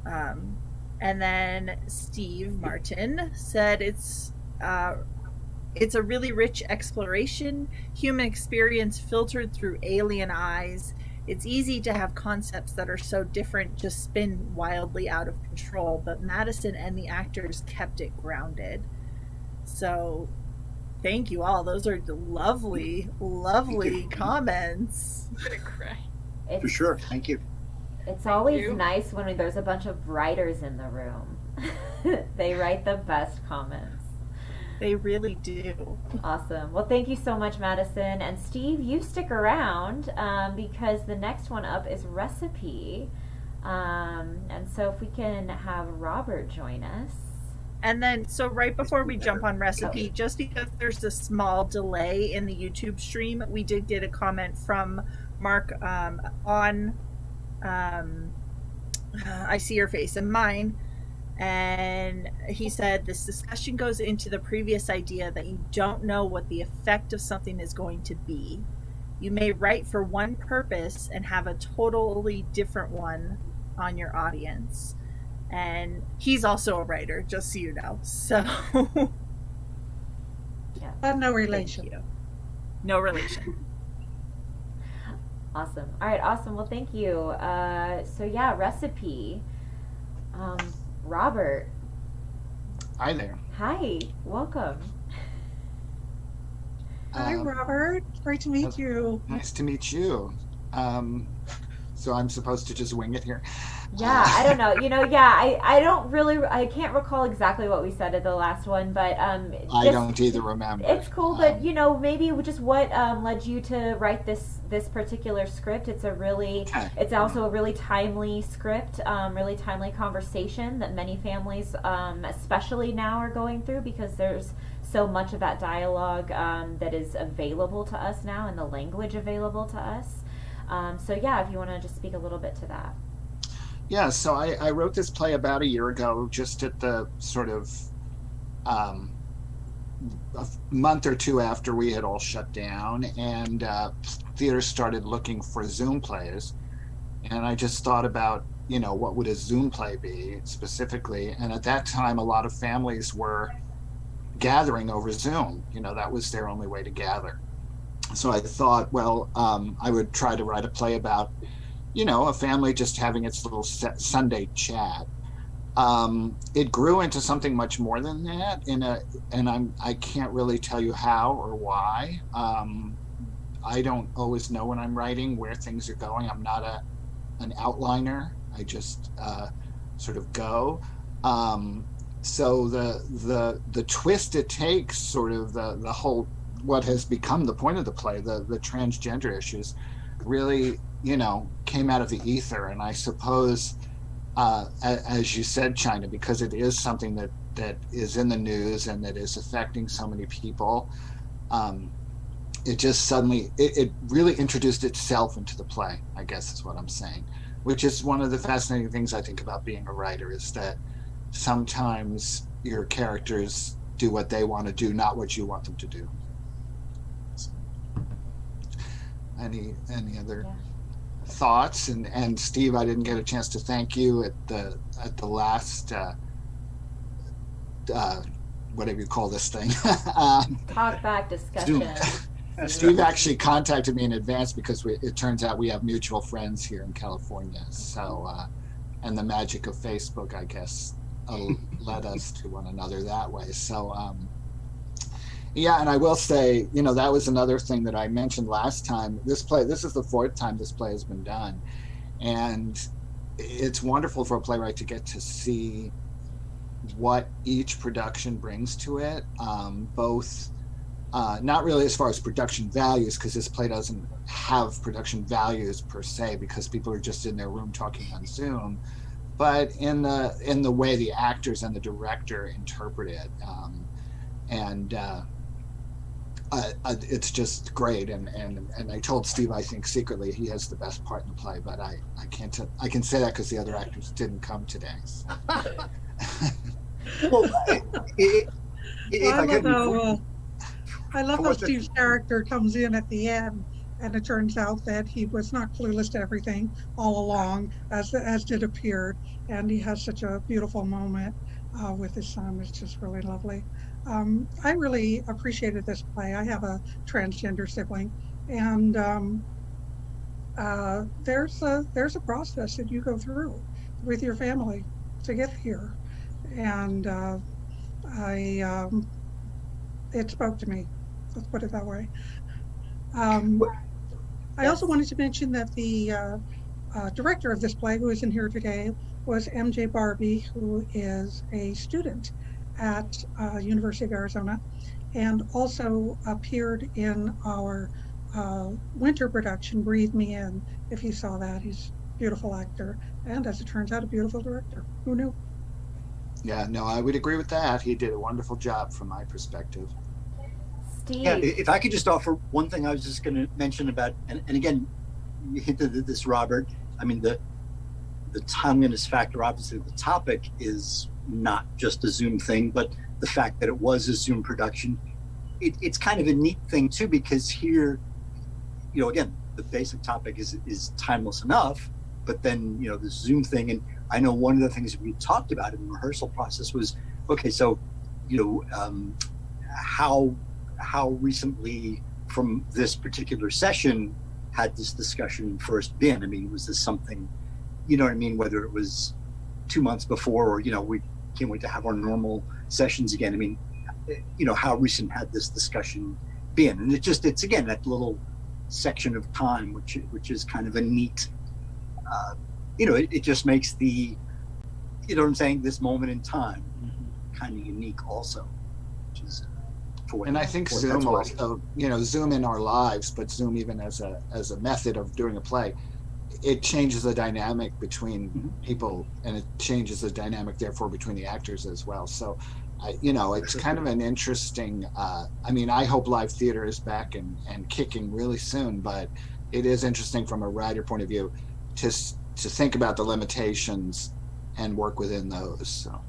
And then Steve Martin said it's a really rich exploration, human experience filtered through alien eyes. It's easy to have concepts that are so different just spin wildly out of control, but Madison and the actors kept it grounded. So thank you all. Those are lovely, lovely comments. I'm gonna cry. For sure. Thank you. It's always nice when there's a bunch of writers in the room. They write the best comments. They really do. Awesome. Well, thank you so much, Madison. And Steve, you stick around because the next one up is Recipe. And so if we can have Robert join us. And then, so right before we jump on Recipe, just because there's a small delay in the YouTube stream, we did get a comment from Mark on I See Your Face and mine. And he said, this discussion goes into the previous idea that you don't know what the effect of something is going to be. You may write for one purpose and have a totally different one on your audience. And he's also a writer, just so you know. So, yeah. No relation. No relation. Awesome. All right, awesome. Well, thank you. So yeah, Recipe. Robert. Hi there. Hi, welcome. Hi, Robert. Great to meet you. Nice to meet you. So I'm supposed to just wing it here? Yeah, I don't know. I don't really, I can't recall exactly what we said at the last one, but I don't either remember. It's cool, but maybe just what led you to write this particular script. It's it's also a really timely script, really timely conversation that many families, especially now, are going through because there's so much of that dialogue that is available to us now and the language available to us. So yeah, if you want to just speak a little bit to that. Yeah, so I wrote this play about a year ago, just at the sort of a month or two after we had all shut down, and theaters started looking for Zoom plays. And I just thought about, what would a Zoom play be specifically? And at that time, a lot of families were gathering over Zoom. That was their only way to gather. So I thought, well, I would try to write a play about a family just having its little Sunday chat. It grew into something much more than that, and I can't really tell you how or why. I don't always know when I'm writing where things are going. I'm not an outliner. I just sort of go. So the twist it takes, sort of the whole, what has become the point of the play, the transgender issues, really came out of the ether. And I suppose, as you said, China, because it is something that is in the news and that is affecting so many people, it just suddenly, it really introduced itself into the play, I guess is what I'm saying, which is one of the fascinating things I think about being a writer, is that sometimes your characters do what they want to do, not what you want them to do. So, any other thoughts? And Steve, I didn't get a chance to thank you at the last whatever you call this thing. Talk back discussion. Steve actually contacted me in advance because it turns out we have mutual friends here in California. So, and the magic of Facebook, I guess, led us to one another that way. So, yeah, and I will say, that was another thing that I mentioned last time. This is the fourth time this play has been done. And it's wonderful for a playwright to get to see what each production brings to it, both not really as far as production values, because this play doesn't have production values per se, because people are just in their room talking on Zoom, but in the way the actors and the director interpret it, it's just great. And I told Steve, I think secretly he has the best part in the play, but I can say that because the other actors didn't come today. So. Well, I love how Steve's character comes in at the end, and it turns out that he was not clueless to everything all along, as did appear, and he has such a beautiful moment with his son. It's just really lovely. I really appreciated this play. I have a transgender sibling, and there's a process that you go through with your family to get here, and it spoke to me. Let's put it that way. I also wanted to mention that the director of this play, who isn't here today, was MJ Barbie, who is a student at University of Arizona, and also appeared in our winter production, Breathe Me In. If you saw that, he's a beautiful actor, and as it turns out, a beautiful director. Who knew? Yeah, no, I would agree with that. He did a wonderful job from my perspective. Steve. Yeah, if I could just offer one thing I was just going to mention about, and again, you hinted at this, Robert. I mean, the timeliness factor, obviously the topic is not just a Zoom thing, but the fact that it was a Zoom production, it's kind of a neat thing too, because here, again, the basic topic is timeless enough, but then, the Zoom thing, and I know one of the things we talked about in the rehearsal process was, okay, so, how recently from this particular session had this discussion first been? I mean, was this something, whether it was 2 months before, or, we can't wait to have our normal sessions again. I mean, how recent had this discussion been? And it's again, that little section of time, which is kind of a neat, it just makes the, this moment in time kind of unique also, which is, and I think Zoom also, Zoom in our lives, but Zoom even as a method of doing a play, it changes the dynamic between people, and it changes the dynamic therefore between the actors as well. So, it's kind of an interesting, I hope live theater is back and kicking really soon, but it is interesting from a writer point of view to think about the limitations and work within those. So.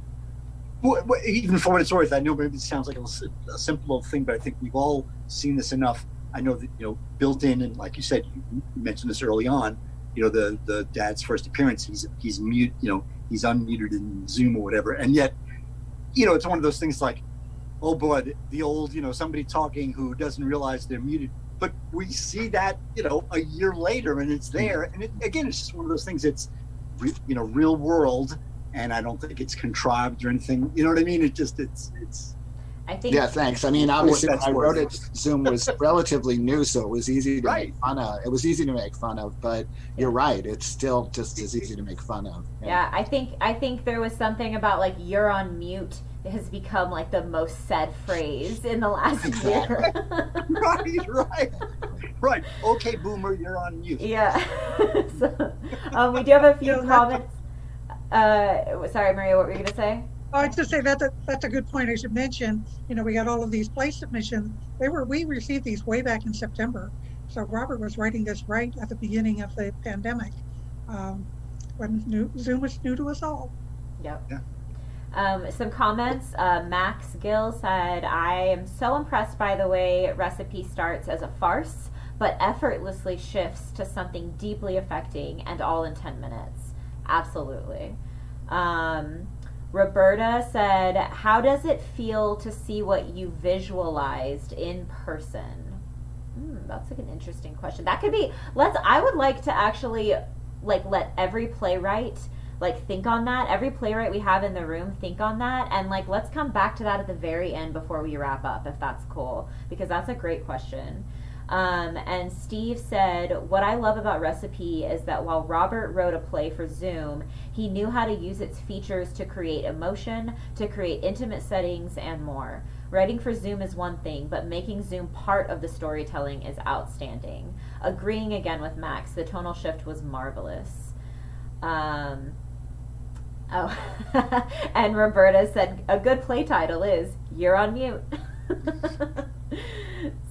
Well, even for what it's worth, I know maybe it sounds like a simple thing, but I think we've all seen this enough. I know that, built in, and like you said, you mentioned this early on, the dad's first appearance, he's mute, he's unmuted in Zoom or whatever. And yet, it's one of those things like, oh boy, the old, somebody talking who doesn't realize they're muted. But we see that, a year later, and it's there. And again, it's just one of those things. It's, real world. And I don't think it's contrived or anything. You know what I mean? I think. Yeah, thanks. I mean, obviously, when I wrote it, Zoom was relatively new, so it was easy to make fun of. It was easy to make fun of, but you're right. It's still just as easy to make fun of. Yeah, I think there was something about like "you're on mute" has become like the most said phrase in the last year. Right. Okay, boomer, you're on mute. Yeah. So, we do have a few comments. Sorry, Maria, what were you going to say? I'd just say that's a good point. I should mention, we got all of these play submissions. We received these way back in September. So Robert was writing this right at the beginning of the pandemic, when Zoom was new to us all. Yep. Yeah. Some comments. Max Gill said, I am so impressed by the way Recipe starts as a farce, but effortlessly shifts to something deeply affecting, and all in 10 minutes. Absolutely. Roberta said, how does it feel to see what you visualized in person? That's like an interesting question. That could be, I would like to actually like let every playwright like think on that. Every playwright we have in the room think on that, and like let's come back to that at the very end before we wrap up, if that's cool, because that's a great question. And Steve said, what I love about Recipe is that while Robert wrote a play for Zoom, he knew how to use its features to create emotion, to create intimate settings, and more. Writing for Zoom is one thing, but making Zoom part of the storytelling is outstanding. Agreeing again with Max, the tonal shift was marvelous. And Roberta said, a good play title is You're on Mute.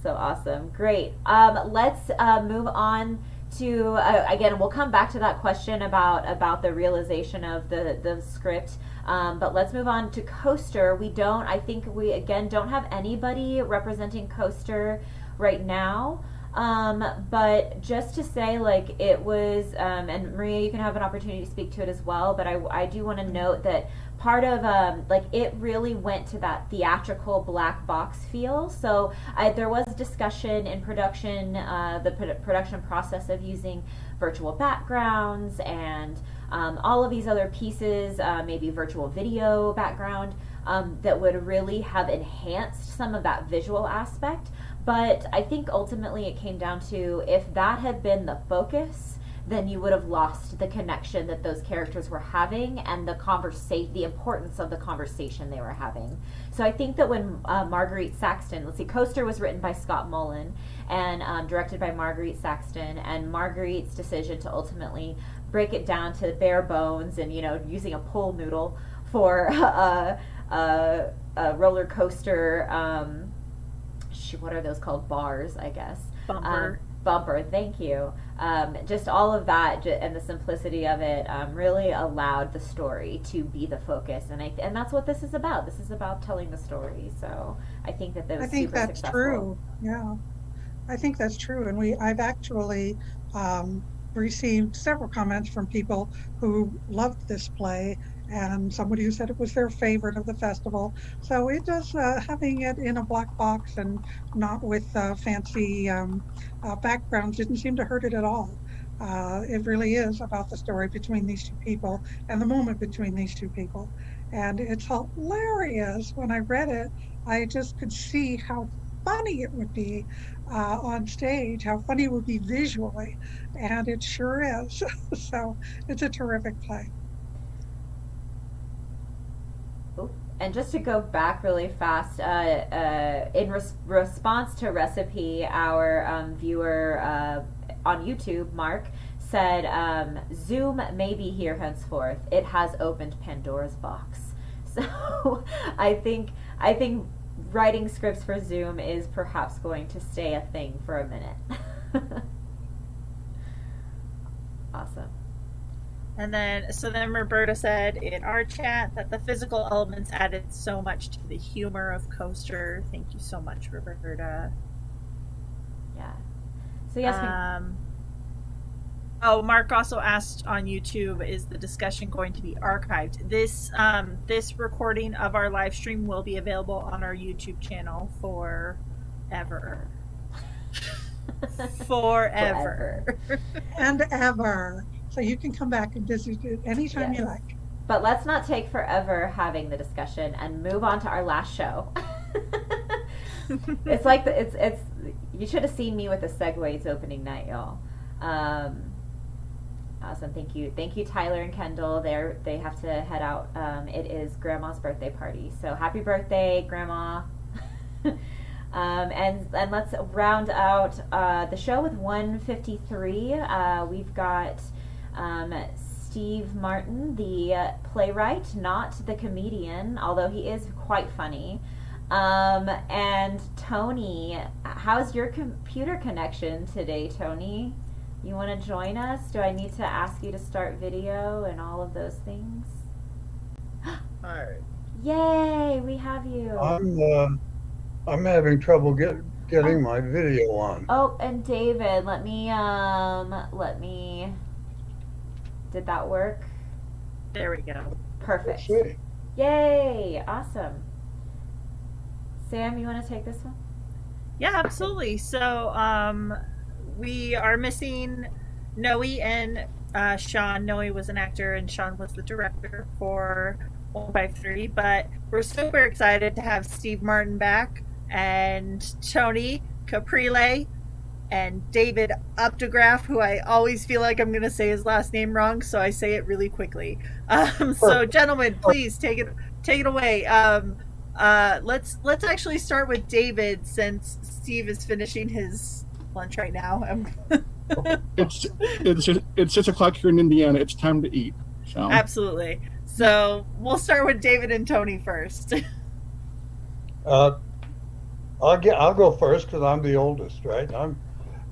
So awesome. Great. Let's move on to, again, we'll come back to that question about the realization of the script. But let's move on to Coaster. I think we, again, don't have anybody representing Coaster right now. But just to say, like, it was, and Maria, you can have an opportunity to speak to it as well, but I do want to note that part of, like, it really went to that theatrical black box feel. So there was discussion in production, the production process of using virtual backgrounds and all of these other pieces, maybe virtual video background, that would really have enhanced some of that visual aspect. But I think ultimately it came down to, if that had been the focus, then you would have lost the connection that those characters were having and the importance of the conversation they were having. So I think that when Marguerite Saxton, Coaster was written by Scott Mullen and directed by Marguerite Saxton, and Marguerite's decision to ultimately break it down to bare bones and, using a pool noodle for a roller coaster, what are those called? Bars, I guess. Bumper, thank you. Just all of that and the simplicity of it really allowed the story to be the focus, and that's what this is about. This is about telling the story. So I think that was super that's successful. True. Yeah, I think that's true. And I've actually received several comments from people who loved this play, and somebody who said it was their favorite of the festival. So it does, having it in a black box and not with fancy backgrounds didn't seem to hurt it at all. It really is about the story between these two people and the moment between these two people. And it's hilarious. When I read it, I just could see how funny it would be on stage, how funny it would be visually, and it sure is. So it's a terrific play. And just to go back really fast, in response to Recipe, our viewer on YouTube, Mark, said, Zoom may be here henceforth. It has opened Pandora's box. So I think writing scripts for Zoom is perhaps going to stay a thing for a minute. Awesome. And then Roberta said in our chat that the physical elements added so much to the humor of Coaster. Thank you so much, Roberta. Yeah. So yes. Mark also asked on YouTube, is the discussion going to be archived? This recording of our live stream will be available on our YouTube channel forever. Forever. And ever. So you can come back and visit it anytime you like. But let's not take forever having the discussion and move on to our last show. It's like it's you should have seen me with the segues opening night, y'all. Awesome, thank you Tyler and Kendall. They have to head out. It is Grandma's birthday party, so happy birthday, Grandma. And let's round out the show with 153. We've got Steve Martin, the playwright, not the comedian, although he is quite funny. And Tony, how's your computer connection today, Tony? You want to join us? Do I need to ask you to start video and all of those things? Hi. Yay, we have you. I'm having trouble getting my video on. Oh, and David, let me did that work? There we go. Perfect. Yay! Awesome. Sam, you want to take this one? Yeah, absolutely. So we are missing Noe and Sean. Noe was an actor and Sean was the director for 153. But we're super excited to have Steve Martin back and Tony Caprile and David Updegraff, who I always feel like I'm going to say his last name wrong, so I say it really quickly. So, gentlemen, please take it away. Let's actually start with David, since Steve is finishing his lunch right now. It's 6:00 here in Indiana. It's time to eat. So. Absolutely. So we'll start with David and Tony first. I'll go first because I'm the oldest, right? I'm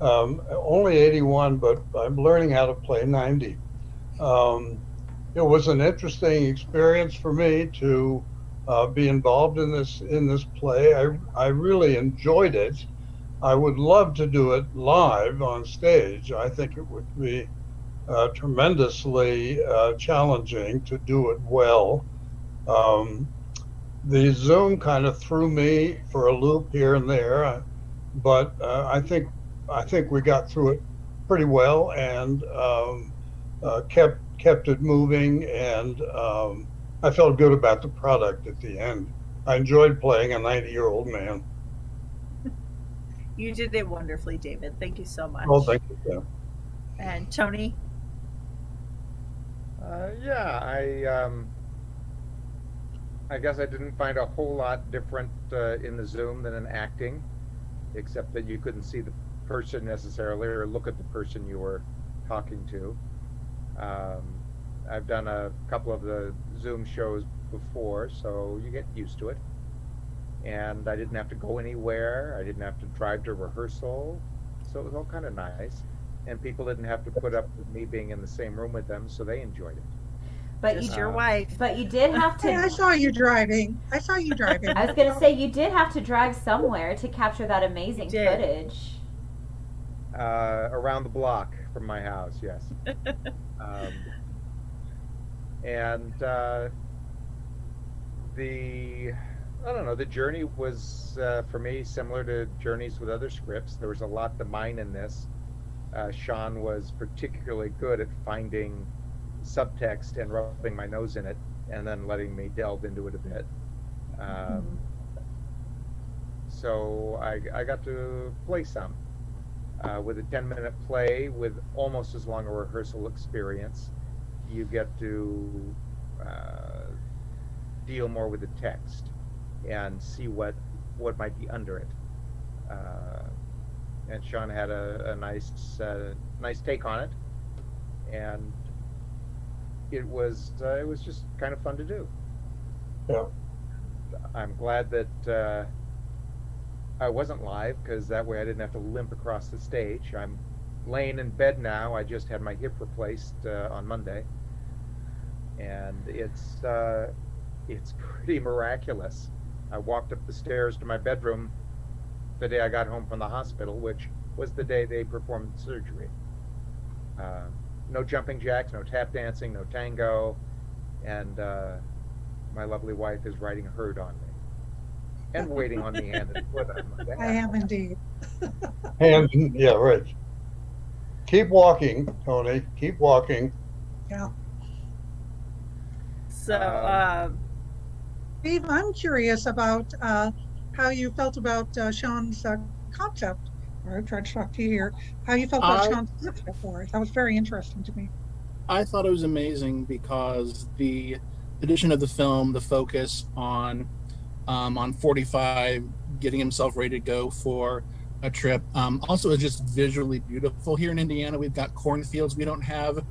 only 81, but I'm learning how to play 90. It was an interesting experience for me to be involved in this play. I really enjoyed it. I would love to do it live on stage. I think it would be tremendously challenging to do it well. The Zoom kind of threw me for a loop here and there, but I think we got through it pretty well and kept it moving, and I felt good about the product at the end. I enjoyed playing a 90-year-old man. You did it wonderfully, David. Thank you so much. Oh, thank you, Sam. And Tony? I guess I didn't find a whole lot different in the Zoom than in acting, except that you couldn't see the person necessarily or look at the person you were talking to. I've done a couple of the Zoom shows before, so you get used to it. And I didn't have to go anywhere. I didn't have to drive to rehearsal, so it was all kind of nice. And people didn't have to put up with me being in the same room with them, so they enjoyed it. But Just your wife. But you did have to. Hey, I saw you driving. I was going to say, you did have to drive somewhere to capture that amazing footage. Around the block from my house, yes. The journey was, for me, similar to journeys with other scripts. There was a lot to mine in this. Sean was particularly good at finding subtext and rubbing my nose in it and then letting me delve into it a bit. So I got to play some. With a 10-minute play with almost as long a rehearsal experience, you get to deal more with the text and see what might be under it. And Sean had a nice take on it, and it was just kind of fun to do. Yeah. I'm glad that I wasn't live, because that way I didn't have to limp across the stage. I'm laying in bed now. I just had my hip replaced on Monday, and it's pretty miraculous. I walked up the stairs to my bedroom the day I got home from the hospital, which was the day they performed the surgery. No jumping jacks, no tap dancing, no tango, and my lovely wife is riding a herd on me and waiting on me hand and foot on my back. I am indeed. Yeah, right. Keep walking, Tony. Keep walking. Yeah. So, Steve, I'm curious about how you felt about Sean's concept. I tried to talk to you here. How you felt about Sean's concept for it. That was very interesting to me. I thought it was amazing because the addition of the film, the focus on 45 getting himself ready to go for a trip. Also, it's just visually beautiful. Here in Indiana, we've got cornfields. We don't have,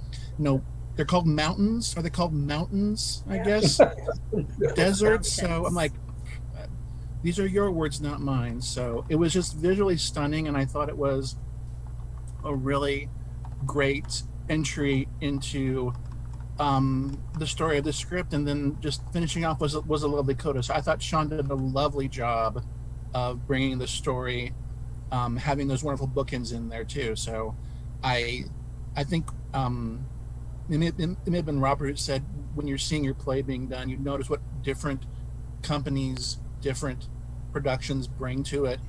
they're called mountains. Are they called mountains? I guess deserts. So I'm like, these are your words, not mine. So it was just visually stunning, and I thought it was a really great entry into the story of the script, and then just finishing off was a lovely coda. So I thought Sean did a lovely job of bringing the story, having those wonderful bookends in there too. So I think it may have been Robert who said, when you're seeing your play being done, you notice what different companies, different productions bring to it.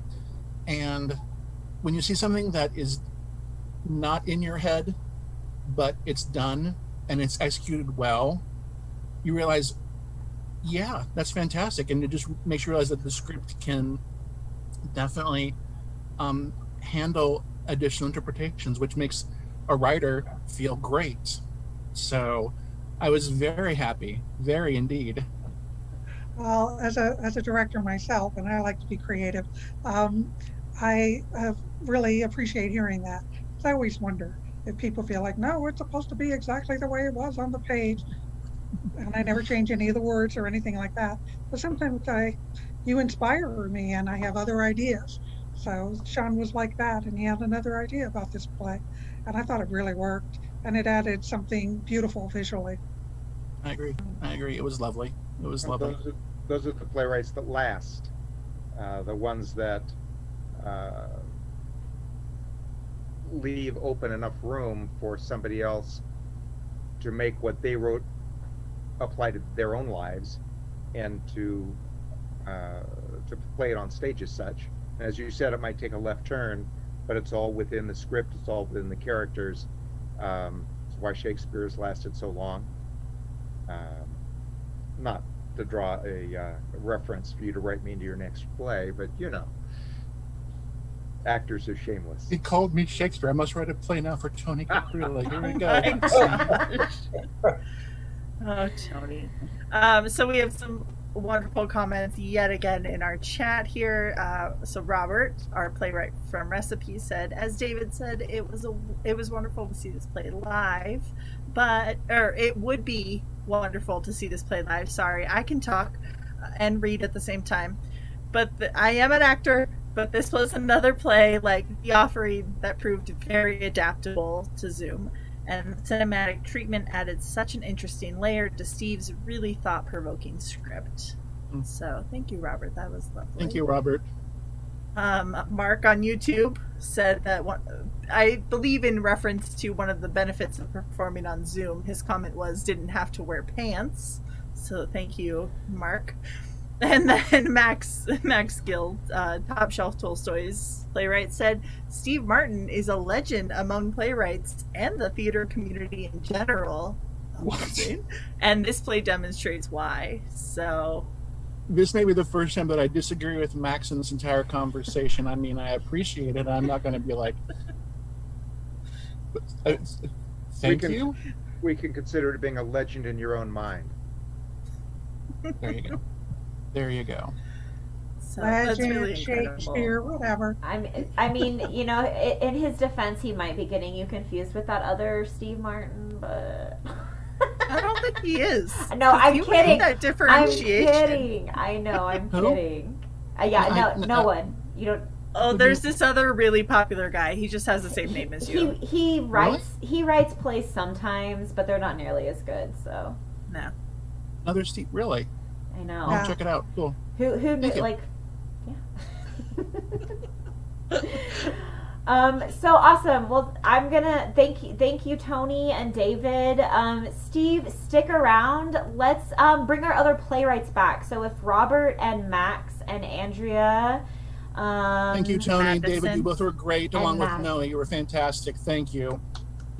And when you see something that is not in your head, but it's done and it's executed well, you realize, yeah, that's fantastic. And it just makes you realize that the script can definitely handle additional interpretations, which makes a writer feel great. So I was very happy, very indeed. Well, as a director myself, and I like to be creative, I really appreciate hearing that. 'Cause I always wonder if people feel like, no, it's supposed to be exactly the way it was on the page, and I never change any of the words or anything like that. But sometimes you inspire me, and I have other ideas. So Sean was like that, and he had another idea about this play, and I thought it really worked, and it added something beautiful visually. I agree. It was lovely. It was lovely. Those are the playwrights that last, the ones that leave open enough room for somebody else to make what they wrote apply to their own lives, and to play it on stage as such. And as you said, it might take a left turn, but it's all within the script. It's all within the characters. It's why Shakespeare's lasted so long. Not to draw a reference for you to write me into your next play, but actors are shameless. He called me Shakespeare. I must write a play now for Tony Capriola. Here we go. Oh, Tony. So we have some wonderful comments yet again in our chat here. So Robert, our playwright from Recipe, said, as David said, it was wonderful to see this play live, it would be wonderful to see this play live. Sorry, I can talk and read at the same time, but I am an actor. But this was another play like The Offering that proved very adaptable to Zoom, and the cinematic treatment added such an interesting layer to Steve's really thought-provoking script. So thank you, Robert. That was lovely. Thank you, Robert. Mark on YouTube said that I believe in reference to one of the benefits of performing on Zoom. His comment was, didn't have to wear pants. So thank you, Mark. And then Max Gill, Top Shelf Tolstoy's playwright, said Steve Martin is a legend among playwrights and the theater community in general. What? And this play demonstrates why. So this may be the first time that I disagree with Max in this entire conversation. I mean, I appreciate it. I'm not going to be like, thank you. We can consider it being a legend in your own mind. There you go. There you go. So Legend, really Shakespeare, whatever. I mean, in his defense, he might be getting you confused with that other Steve Martin, but I don't think he is. No, I'm kidding. That differentiation. I'm kidding. I know, I'm kidding. No one. You don't. Oh, there's this other really popular guy. He just has the same name as you. He writes plays sometimes, but they're not nearly as good. So no. Another Steve, really? I know. I'll check it out. Cool. Who knew? Like, yeah. So awesome. Well, I'm gonna thank you, Tony and David. Steve, stick around. Let's bring our other playwrights back. So if Robert and Max and Andrea. Thank you, Tony and David. You both were great, along with Matt. Noah. You were fantastic. Thank you.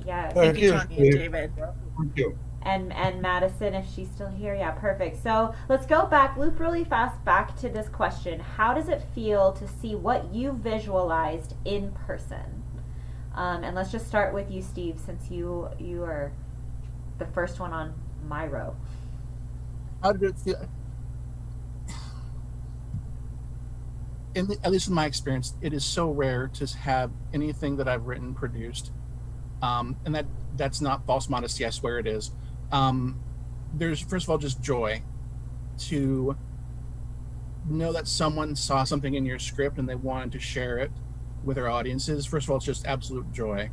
Yeah. Thank you, Tony and David. Thank you. And Madison, if she's still here. Yeah, perfect. So let's go back, loop really fast back to this question. How does it feel to see what you visualized in person? And let's just start with you, Steve, since you are the first one on my row. How did it feel? At least in my experience, it is so rare to have anything that I've written produced. And that's not false modesty, I swear it is. There's, first of all, just joy to know that someone saw something in your script and they wanted to share it with their audiences. First of all, it's just absolute joy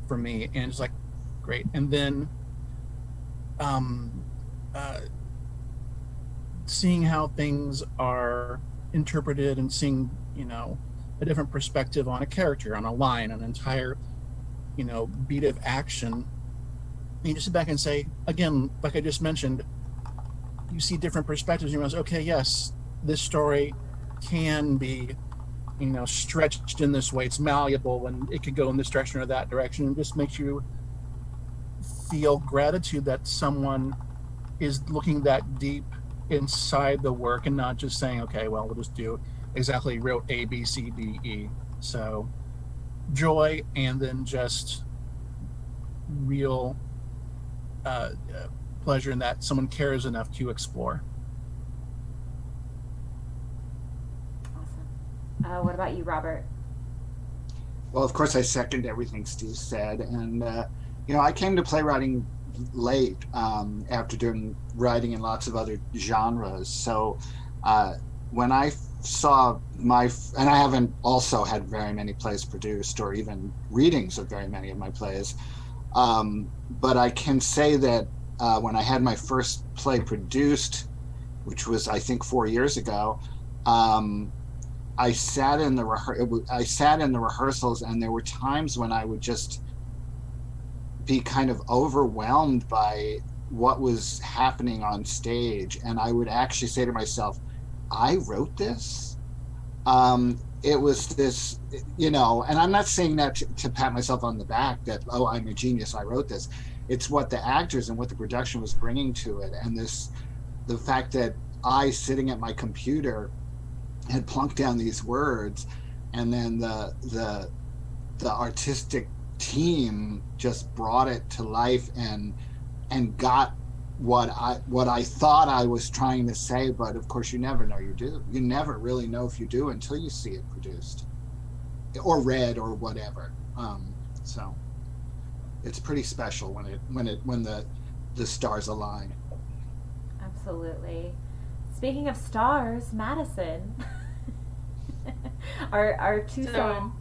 for me, and it's like great. And then seeing how things are interpreted and seeing a different perspective on a character, on a line, an entire beat of action you just sit back and say, again, like I just mentioned, you see different perspectives. You realize, okay, yes, this story can be, stretched in this way. It's malleable, and it could go in this direction or that direction. It just makes you feel gratitude that someone is looking that deep inside the work and not just saying, okay, well, we'll just do exactly wrote A, B, C, D, E. So joy, and then just real pleasure in that someone cares enough to explore. Awesome. What about you, Robert? Well, of course, I second everything Steve said. And, I came to playwriting late after doing writing in lots of other genres. So when I saw and I haven't also had very many plays produced or even readings of very many of my plays, but I can say that when I had my first play produced, which was I think 4 years ago, I sat in the rehearsals, and there were times when I would just be kind of overwhelmed by what was happening on stage, and I would actually say to myself, I wrote this. It was this, and I'm not saying that to pat myself on the back that, oh, I'm a genius, I wrote this. It's what the actors and what the production was bringing to it, and the fact that I, sitting at my computer, had plunked down these words, and then the artistic team just brought it to life and got what I thought I was trying to say. But of course, you never know you do. You never really know if you do until you see it produced or read or whatever. So it's pretty special when the stars align. Absolutely. Speaking of stars, Madison, our Tucson.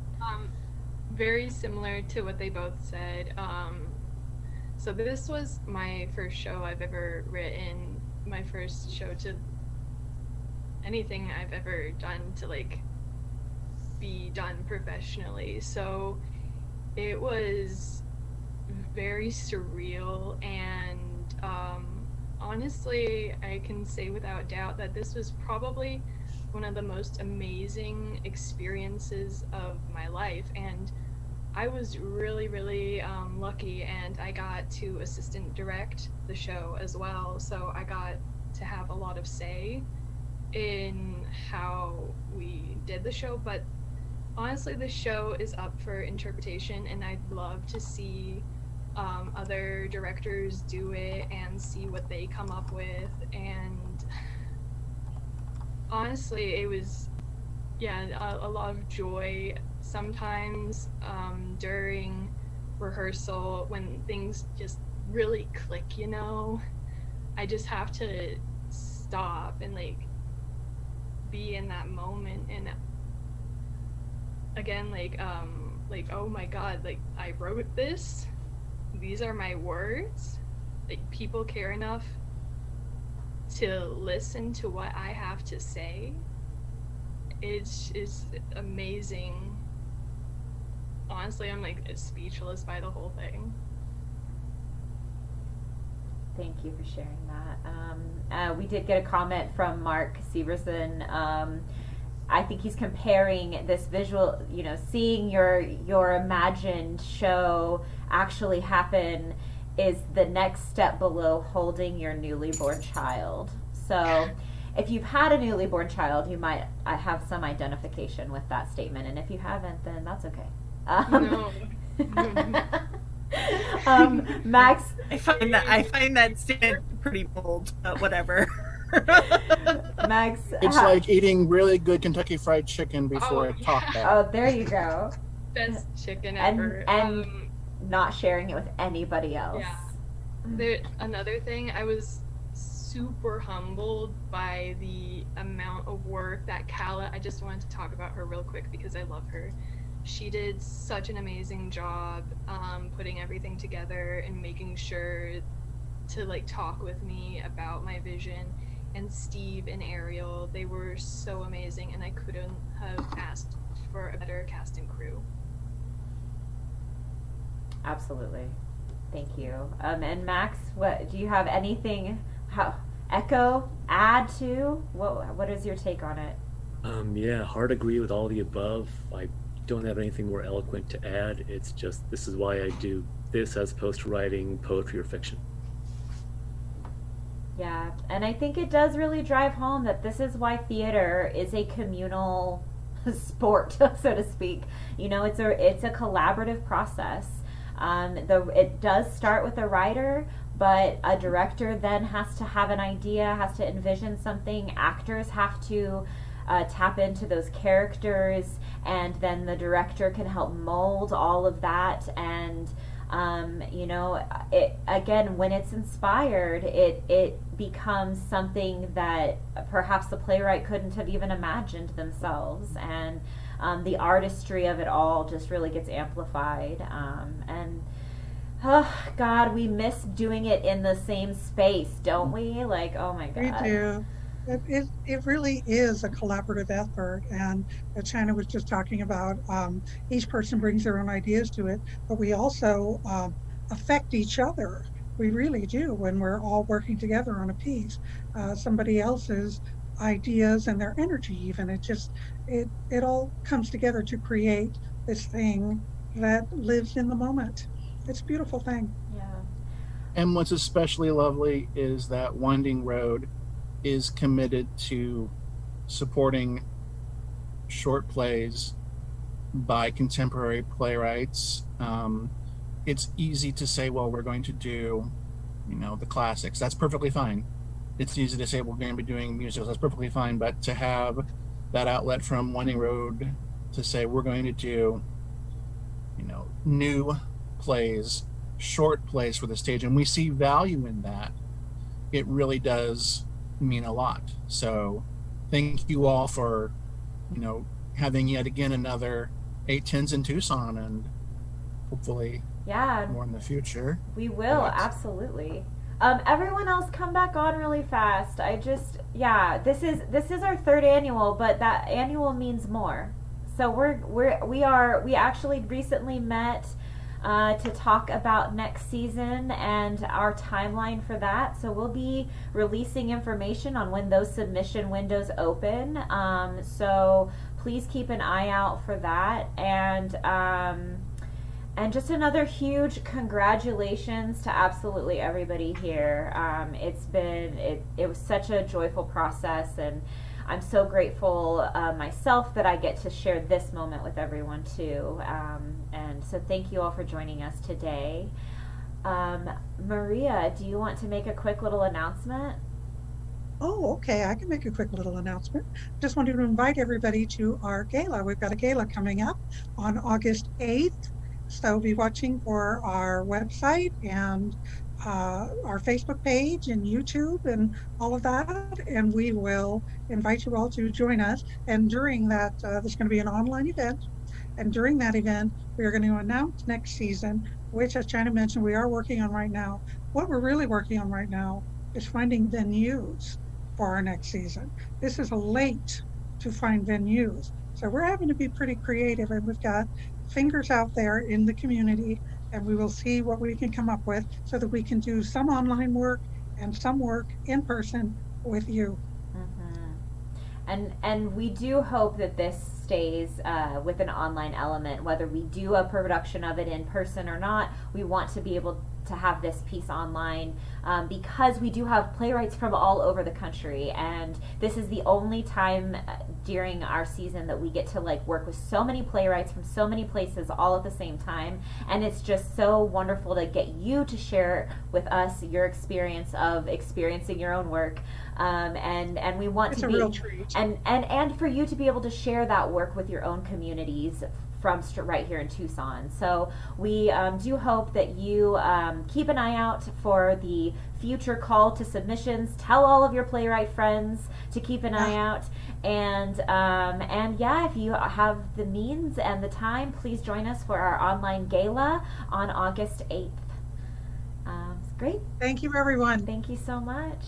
Very similar to what they both said. So this was my first show I've ever written, my first show to anything I've ever done to be done professionally. So it was very surreal, and honestly, I can say without doubt that this was probably one of the most amazing experiences of my life. And I was really, really lucky, and I got to assistant direct the show as well. So I got to have a lot of say in how we did the show. But honestly, the show is up for interpretation, and I'd love to see other directors do it and see what they come up with. And honestly, it was, a lot of joy sometimes during rehearsal when things just really click, I just have to stop and be in that moment. And again, oh my God, I wrote this. These are my words. People care enough to listen to what I have to say. It's amazing. Honestly, I'm speechless by the whole thing. Thank you for sharing that. We did get a comment from Mark Severson. I think he's comparing this visual, seeing your imagined show actually happen is the next step below holding your newly born child. So if you've had a newly born child, you might have some identification with that statement. And if you haven't, then that's okay. No. Max, I find that statement pretty bold, but whatever. Max, it's like eating really good Kentucky Fried Chicken before I talk about it. Oh, there you go. Best chicken ever. And not sharing it with anybody else. Yeah. Another thing, I was super humbled by the amount of work that Kala, I just wanted to talk about her real quick because I love her. She did such an amazing job putting everything together and making sure to talk with me about my vision. And Steve and Ariel, they were so amazing, and I couldn't have asked for a better cast and crew. Absolutely. Thank you. And Max, what do you have anything add to? What is your take on it? Yeah, hard agree with all the above. I don't have anything more eloquent to add. It's just, this is why I do this as opposed to writing poetry or fiction. Yeah, and I think it does really drive home that this is why theater is a communal sport, so to speak. You know, it's a collaborative process. It does start with a writer, but a director then has to have an idea, has to envision something. Actors have to tap into those characters, and then the director can help mold all of that. And you know, it again, when it's inspired, it becomes something that perhaps the playwright couldn't have even imagined themselves, and the artistry of it all just really gets amplified. And oh God, we miss doing it in the same space, don't we? Like, oh my God. We do. It really is a collaborative effort, and China was just talking about each person brings their own ideas to it, but we also affect each other. We really do when we're all working together on a piece. Somebody else's ideas and their energy, even it all comes together to create this thing that lives in the moment. It's a beautiful thing. Yeah. And what's especially lovely is that Winding Road is committed to supporting short plays by contemporary playwrights. It's easy to say, well, we're going to do, you know, the classics. That's perfectly fine. It's easy to say we're going to be doing musicals. That's perfectly fine. But to have that outlet from Winding Road to say we're going to do, you know, new plays, short plays for the stage, and we see value in that, it really does mean a lot. So thank you all for, you know, having yet again another 810s in Tucson, and hopefully more in the future. We will, absolutely. Everyone else come back on really fast. This is our third annual, but that annual means more. So we actually recently met to talk about next season and our timeline for that. So we'll be releasing information on when those submission windows open. So please keep an eye out for that. And just another huge congratulations to absolutely everybody here. It was such a joyful process, and I'm so grateful myself that I get to share this moment with everyone too. And so thank you all for joining us today. Maria, do you want to make a quick little announcement? Oh, okay. I can make a quick little announcement. Just wanted to invite everybody to our gala. We've got a gala coming up on August 8th. So be watching for our website and our Facebook page and YouTube and all of that. And we will invite you all to join us. And during that, there's going to be an online event. And during that event, we are going to announce next season, which, as China mentioned, we are working on right now. What we're really working on right now is finding venues for our next season. This is late to find venues. So we're having to be pretty creative, and we've got fingers out there in the community, and we will see what we can come up with so that we can do some online work and some work in person with you. And we do hope that this stays with an online element. Whether we do a production of it in person or not, we want to be able to have this piece online because we do have playwrights from all over the country, and this is the only time during our season that we get to work with so many playwrights from so many places all at the same time. And it's just so wonderful to get you to share with us your experience of experiencing your own work, and we want it's to a be real treat. and for you to be able to share that work with your own communities from right here in Tucson. So we do hope that you keep an eye out for the future call to submissions. Tell all of your playwright friends to keep an eye out, and if you have the means and the time, please join us for our online gala on August 8th. Great. Thank you, everyone. Thank you so much.